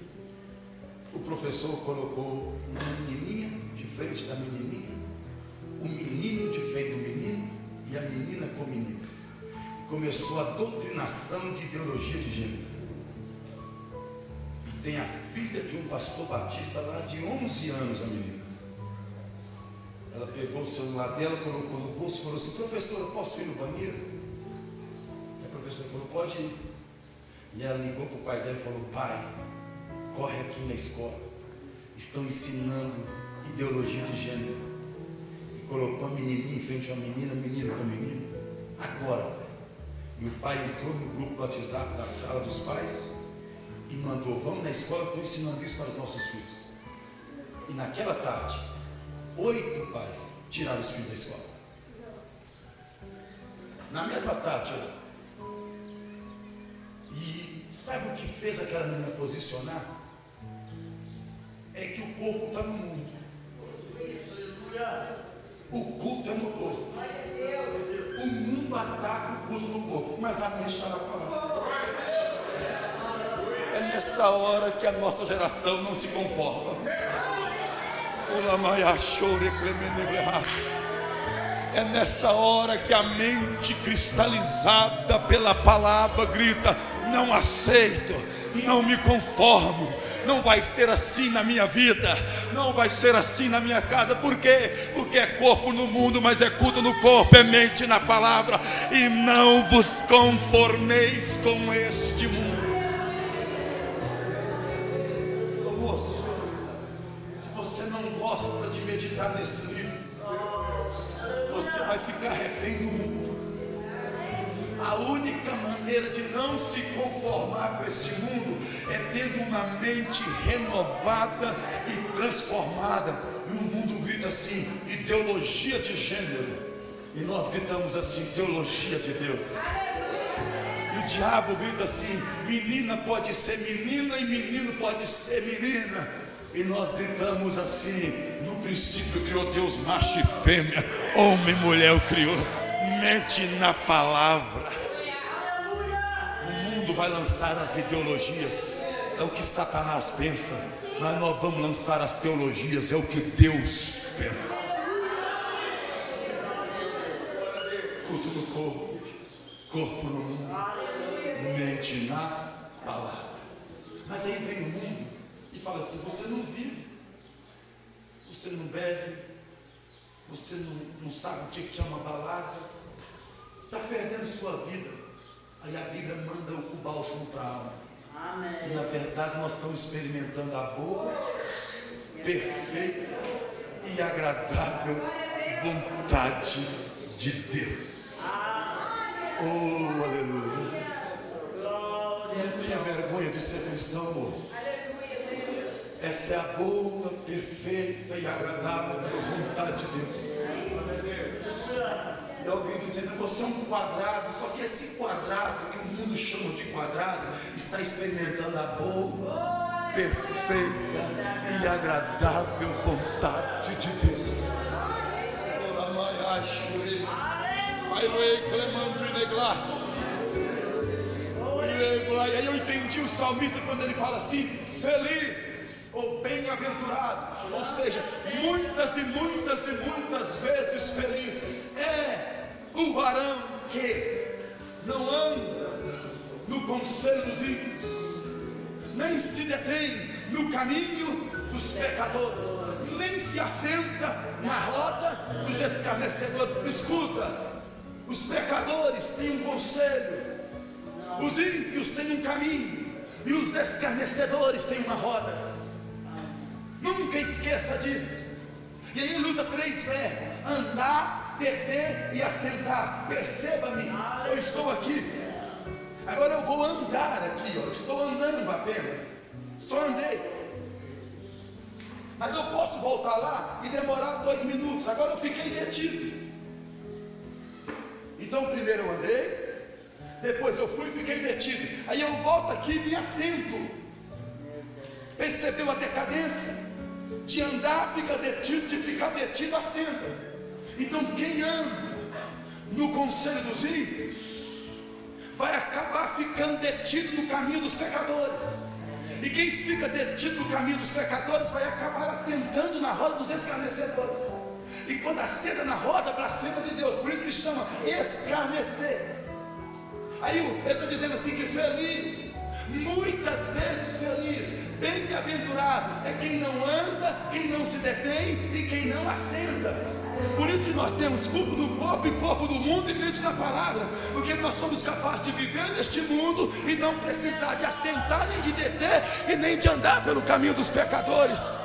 o professor colocou uma menininha de frente da menininha, o menino de frente do menino e a menina com o menino. E começou a doutrinação de ideologia de gênero. E tem a filha de um pastor batista lá de 11 anos, a menina. Ela pegou o celular dela, colocou no bolso e falou assim: professor, eu posso ir no banheiro? E a professora falou: pode ir. E ela ligou para o pai dela e falou: pai, corre aqui na escola, estão ensinando ideologia de gênero. E colocou a menininha em frente a uma menina, menino com menino. Agora, pai. E o pai entrou no grupo do WhatsApp da sala dos pais e mandou: vamos na escola, estou ensinando isso para os nossos filhos. E naquela tarde, 8 pais tiraram os filhos da escola. Na mesma tarde, olha. E sabe o que fez aquela menina posicionar? É que o corpo está no mundo. O culto é no corpo. O mundo ataca o culto no corpo, mas a mente está na palavra. É nessa hora que a nossa geração não se conforma. É nessa hora que a mente cristalizada pela palavra grita: não aceito, não me conformo, não vai ser assim na minha vida, não vai ser assim na minha casa. Por quê? Porque é corpo no mundo, mas é culto no corpo, é mente na palavra. E não vos conformeis com este mundo. Ô moço, se você não gosta de meditar nesse livro, você vai ficar refém do mundo. A única maneira de não se conformar com este mundo é tendo uma mente renovada e transformada. E o mundo grita assim: ideologia de gênero. E nós gritamos assim: teologia de Deus. E o diabo grita assim: menina pode ser menina e menino pode ser menina. E nós gritamos assim: no princípio criou Deus macho e fêmea, homem e mulher o criou. Mente na palavra. O mundo vai lançar as ideologias, é o que Satanás pensa, mas nós vamos lançar as teologias, é o que Deus pensa. Culto no corpo, corpo no mundo, mente na palavra. Mas aí vem o mundo e fala assim: você não vive, você não bebe, você não sabe o que é uma balada, você está perdendo sua vida. Aí a Bíblia manda o bálsamo para a alma. Amém. Na verdade, nós estamos experimentando a boa, perfeita e agradável vontade de Deus. Oh, aleluia. Não tenha vergonha de ser cristão, moço. Essa é a boa, perfeita e agradável vontade de Deus. E alguém dizendo: você é um quadrado. Só que esse quadrado que o mundo chama de quadrado está experimentando a boa, perfeita e agradável vontade de Deus. E aí eu entendi o salmista quando ele fala assim: feliz ou bem-aventurado, ou seja, muitas e muitas e muitas vezes feliz é o varão que não anda no conselho dos ímpios, nem se detém no caminho dos pecadores, nem se assenta na roda dos escarnecedores. Escuta, os pecadores têm um conselho, os ímpios têm um caminho e os escarnecedores têm uma roda. Nunca esqueça disso. E aí ele usa 3 verbos: andar, deter e assentar. Perceba-me, eu estou aqui. Agora eu vou andar aqui, eu estou andando apenas. Só andei. Mas eu posso voltar lá e demorar 2 minutos. Agora eu fiquei detido. Então primeiro eu andei, depois eu fui e fiquei detido. Aí eu volto aqui e me assento. Percebeu a decadência? De andar fica detido, de ficar detido assenta. Então quem anda no conselho dos ímpios vai acabar ficando detido no caminho dos pecadores. E quem fica detido no caminho dos pecadores vai acabar assentando na roda dos escarnecedores. E quando assenta na roda, blasfema de Deus. Por isso que chama escarnecer. Aí ele está dizendo assim que feliz, muitas vezes feliz, bem-aventurado é quem não anda, quem não se detém e quem não assenta. Por isso que nós temos culto no corpo e corpo no mundo e mente na palavra, porque nós somos capazes de viver neste mundo e não precisar de assentar, nem de deter e nem de andar pelo caminho dos pecadores.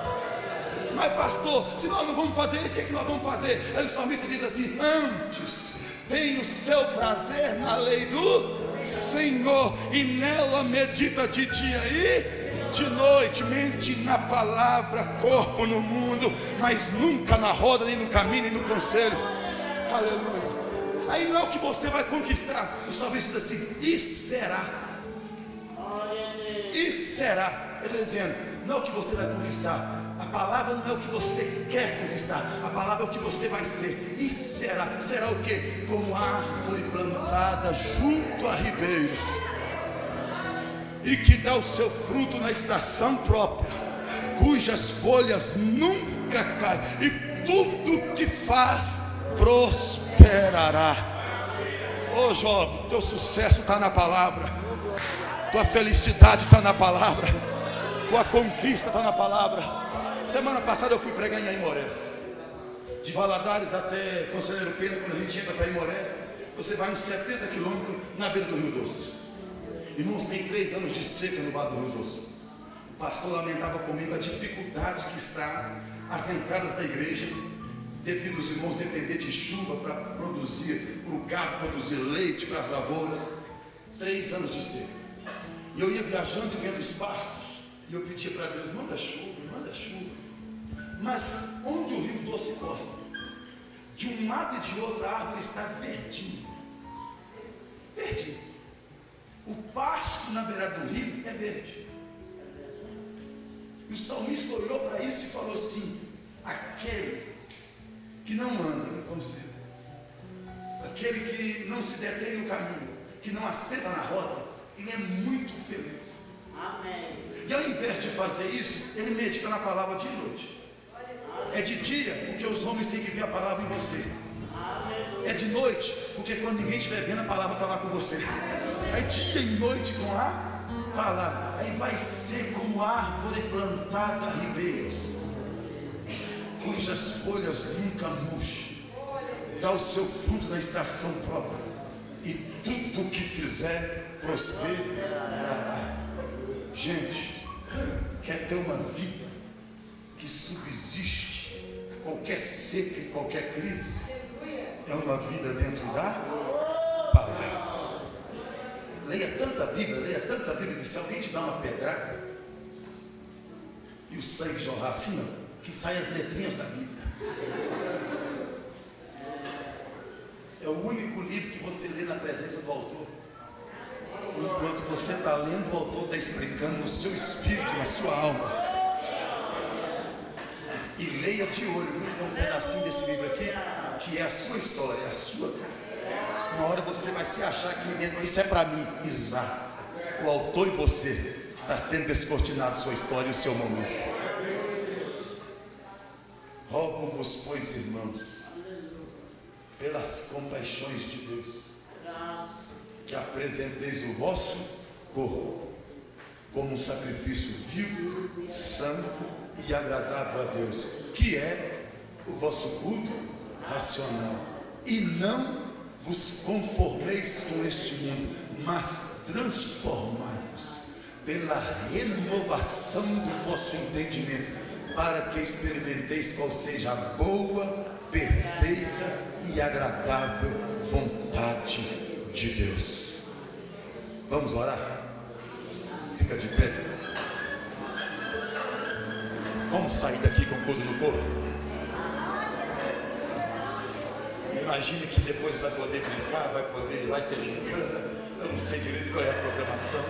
Mas pastor, se nós não vamos fazer isso, o que é que nós vamos fazer? Aí o salmista diz assim: antes tem o seu prazer na lei do Senhor, e nela medita de dia e de noite. Mente na palavra, corpo no mundo, mas nunca na roda, nem no caminho, nem no conselho. Aleluia. Aí não é o que você vai conquistar. O salmista diz assim: e será? E será? Ele está dizendo, não é o que você vai conquistar. A palavra não é o que você quer conquistar. A palavra é o que você vai ser. E será? Será o quê? Como árvore plantada junto a ribeiros, e que dá o seu fruto na estação própria, cujas folhas nunca caem, e tudo que faz prosperará. Ô jovem, teu sucesso está na palavra, tua felicidade está na palavra, tua conquista está na palavra. Semana passada eu fui pregar em Aimorés, de Valadares até Conselheiro Pena. Quando a gente entra para Aimorés, você vai uns 70 quilômetros na beira do Rio Doce. Irmãos, tem 3 anos de seca no Vale do Rio Doce. O pastor lamentava comigo a dificuldade que está as entradas da igreja, devido aos irmãos depender de chuva para produzir, para o gado produzir leite para as lavouras. 3 anos de seca. E eu ia viajando e vendo os pastos, e eu pedia para Deus: manda chuva, manda chuva. Mas onde o Rio Doce corre, de um lado e de outro a árvore está verdinha, verdinha. O pasto na beira do rio é verde. E o salmista olhou para isso e falou assim: aquele que não anda no conselho, aquele que não se detém no caminho, que não assenta na roda, ele é muito feliz. Amém. E ao invés de fazer isso, ele medita na palavra de noite. É de dia, porque os homens têm que ver a palavra em você. É de noite, porque quando ninguém estiver vendo, a palavra está lá com você. É dia e noite com a palavra. Aí vai ser como árvore plantada a ribeiros, cujas folhas nunca murcham, dá o seu fruto na estação própria, e tudo que fizer prosperará. Gente, quer ter uma vida que subsiste a qualquer seca e qualquer crise? É uma vida dentro da palavra. Leia tanta Bíblia, que se alguém te dá uma pedrada e o sangue jorrar assim, ó, que saem as letrinhas da Bíblia. É o único livro que você lê na presença do autor. Enquanto você está lendo, o autor está explicando no seu espírito, na sua alma. E leia de olho, viu? Tem um pedacinho desse livro aqui que é a sua história, é a sua cara. Uma hora você vai se achar que dentro, isso é para mim. Exato. O autor e você está sendo descortinado, sua história e o seu momento. Rogo-vos, pois, irmãos, pelas compaixões de Deus, que apresenteis o vosso corpo como um sacrifício vivo, santo e agradável a Deus, que é o vosso culto racional. E não vos conformeis com este mundo, mas transformai-vos pela renovação do vosso entendimento, para que experimenteis qual seja a boa, perfeita e agradável vontade de Deus. Vamos orar? Fica de pé. Vamos sair daqui com o culto no corpo. Imagine que depois vai poder brincar, vai ter gincana. Eu não sei direito qual é a programação,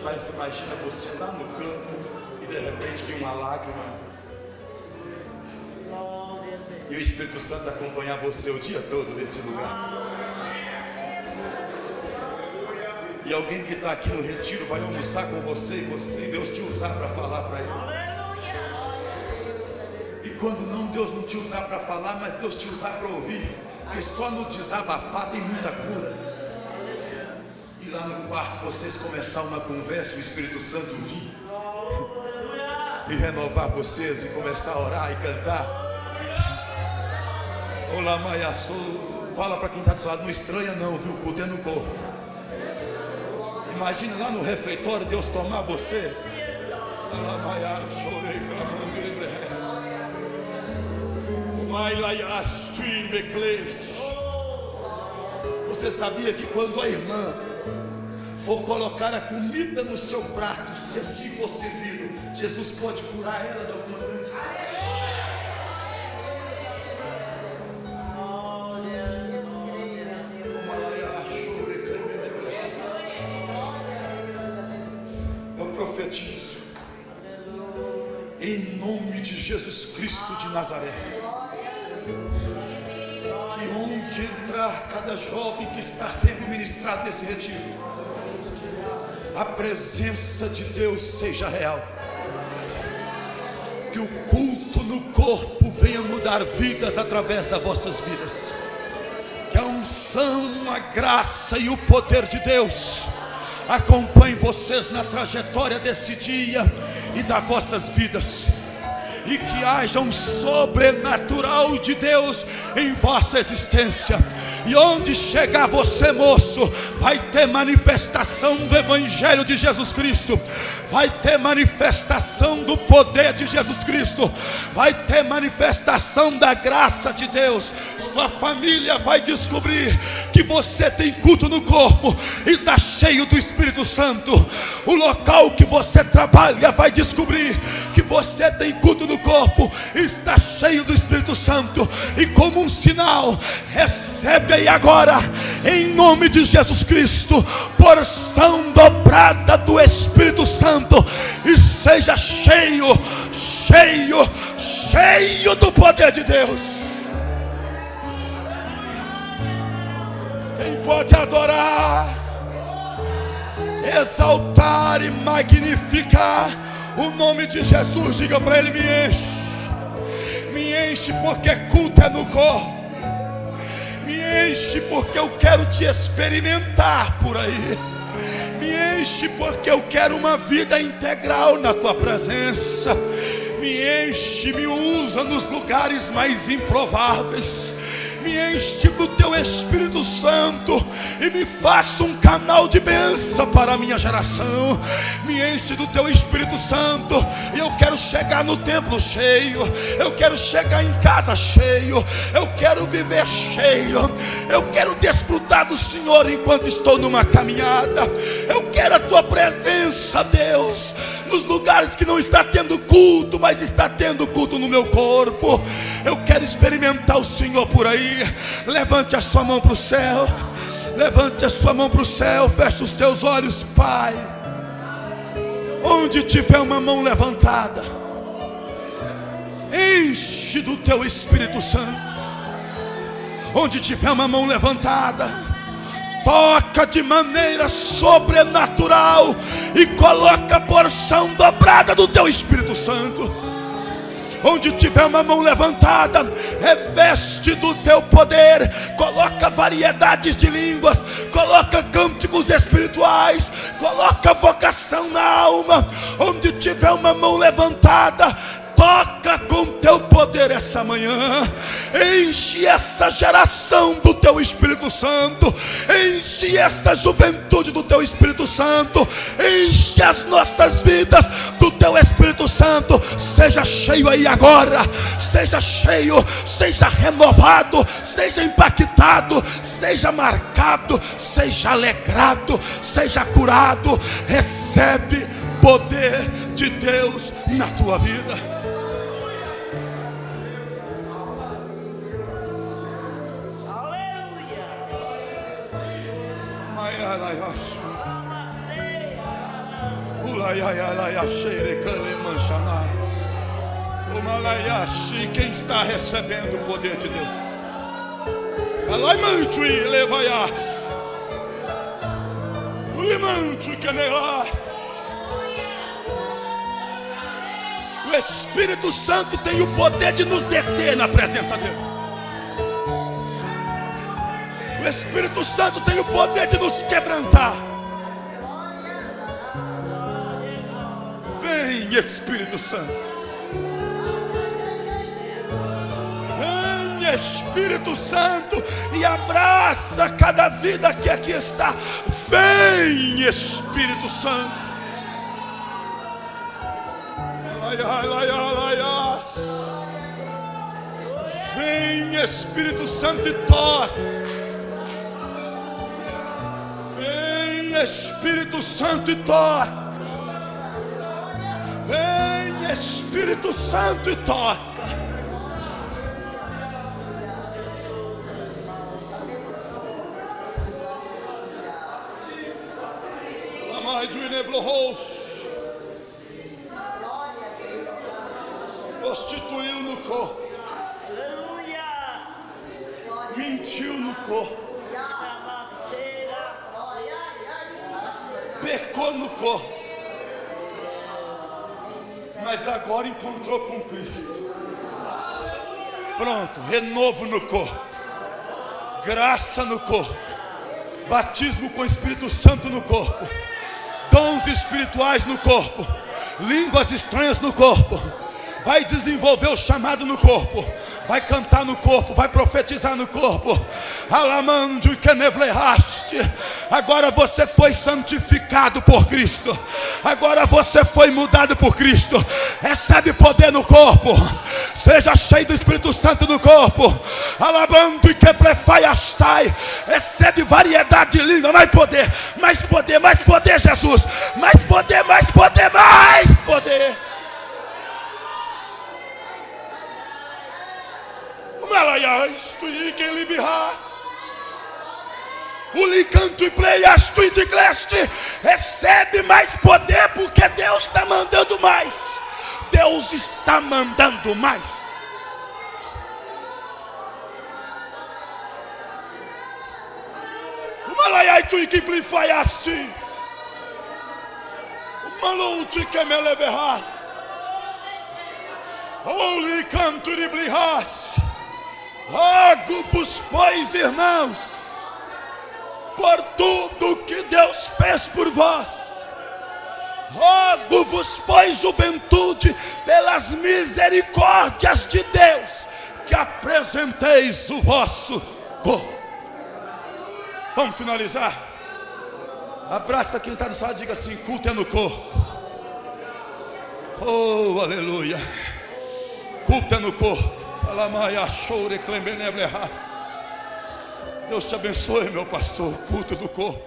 mas imagina você lá no campo e de repente vir uma lágrima e o Espírito Santo acompanhar você o dia todo nesse lugar. E alguém que está aqui no retiro vai almoçar com você e Deus te usar para falar para ele. E quando não, Deus não te usar para falar, mas Deus te usar para ouvir, porque só no desabafar tem muita cura. E lá no quarto vocês começar uma conversa, o Espírito Santo vir e renovar vocês e começar a orar e cantar. Olá, Maiaçou, fala para quem está do seu lado, não estranha não, viu? O culto é no corpo. Imagina lá no refeitório Deus tomar você. Olá, Maiaçou, chorei, clamando, Você sabia que quando a irmã for colocar a comida no seu prato, se assim for servido, Jesus pode curar ela de alguma doença? Eu profetizo em nome de Jesus Cristo de Nazaré, que onde entrar cada jovem que está sendo ministrado nesse retiro, a presença de Deus seja real, que o culto no corpo venha mudar vidas através das vossas vidas, que a unção, a graça e o poder de Deus acompanhe vocês na trajetória desse dia e das vossas vidas, e que haja um sobrenatural de Deus em vossa existência. E onde chegar você, moço, vai ter manifestação do Evangelho de Jesus Cristo, vai ter manifestação do poder de Jesus Cristo, vai ter manifestação da graça de Deus. Sua família vai descobrir que você tem culto no corpo e está cheio do Espírito Santo. O local que você trabalha vai descobrir que você tem culto no corpo e está cheio do Espírito Santo. E como um sinal, recebe aí agora, em nome de Jesus Cristo, porção dobrada do Espírito Santo, e seja cheio, cheio, cheio do poder de Deus. Quem pode adorar, exaltar e magnificar o nome de Jesus, diga para ele: me enche porque culto é no corpo, me enche porque eu quero te experimentar por aí, me enche porque eu quero uma vida integral na tua presença, me enche, me usa nos lugares mais improváveis, me enche do teu Espírito Santo e me faça um canal de bênção para a minha geração. Me enche do teu Espírito Santo e eu quero chegar no templo cheio, eu quero chegar em casa cheio, eu quero viver cheio, eu quero desfrutar do Senhor enquanto estou numa caminhada. Eu quero a tua presença, Deus, nos lugares que não está tendo culto, mas está tendo culto no meu corpo. Eu quero experimentar o Senhor por aí. Levante a sua mão para o céu, levante a sua mão para o céu, feche os teus olhos, Pai. Onde tiver uma mão levantada, enche do teu Espírito Santo. Onde tiver uma mão levantada, toca de maneira sobrenatural e coloca a porção dobrada do teu Espírito Santo. Onde tiver uma mão levantada, reveste do teu poder, coloca variedades de línguas, coloca cânticos espirituais, coloca vocação na alma. Onde tiver uma mão levantada, toca com teu poder essa manhã. Enche essa geração do teu Espírito Santo, enche essa juventude do teu Espírito Santo, enche as nossas vidas do teu Espírito Santo. Seja cheio aí agora, seja cheio, seja renovado, seja impactado, seja marcado, seja alegrado, seja curado. Recebe poder de Deus na tua vida. Quem está recebendo o poder de Deus? O Espírito Santo tem o poder de nos deter na presença dele. O Espírito Santo tem o poder de nos quebrantar. Vem, Espírito Santo. Vem, Espírito Santo, e abraça cada vida que aqui está. Vem, Espírito Santo. Vem, Espírito Santo, e toca. Vem, Espírito Santo, e toca. Vem, Espírito Santo, e toca. Amai de Neblohos. Prostituiu no corpo. Aleluia. Mentiu no corpo. Pecou no corpo. Mas agora encontrou com Cristo. Pronto, renovo no corpo. Graça no corpo. Batismo com o Espírito Santo no corpo. Dons espirituais no corpo. Línguas estranhas no corpo. Vai desenvolver o chamado no corpo. Vai cantar no corpo. Vai profetizar no corpo. Alamando que nevlehaste. Agora você foi santificado por Cristo. Agora você foi mudado por Cristo. Recebe poder no corpo. Seja cheio do Espírito Santo no corpo. Alabando e que plefaiastai. Recebe variedade de língua. Mais poder, mais poder, mais poder, Jesus. Mais poder, mais poder, mais poder. Malaias, tu e quem libirás. O licanto e pleias, tu e de gleste. Recebe mais poder, porque Deus está mandando mais. Deus está mandando mais. O malaiai, tu e quem plifaiaste. O maluti que me leverás. O licanto e blihas. Rogo-vos, pois, irmãos, por tudo que Deus fez por vós. Rogo-vos, pois, juventude, pelas misericórdias de Deus, que apresenteis o vosso corpo. Vamos finalizar. Abraça quem está do seu lado e diga assim: culto é no corpo. Oh, aleluia. Culto é no corpo. Deus te abençoe, meu pastor. Culto do corpo.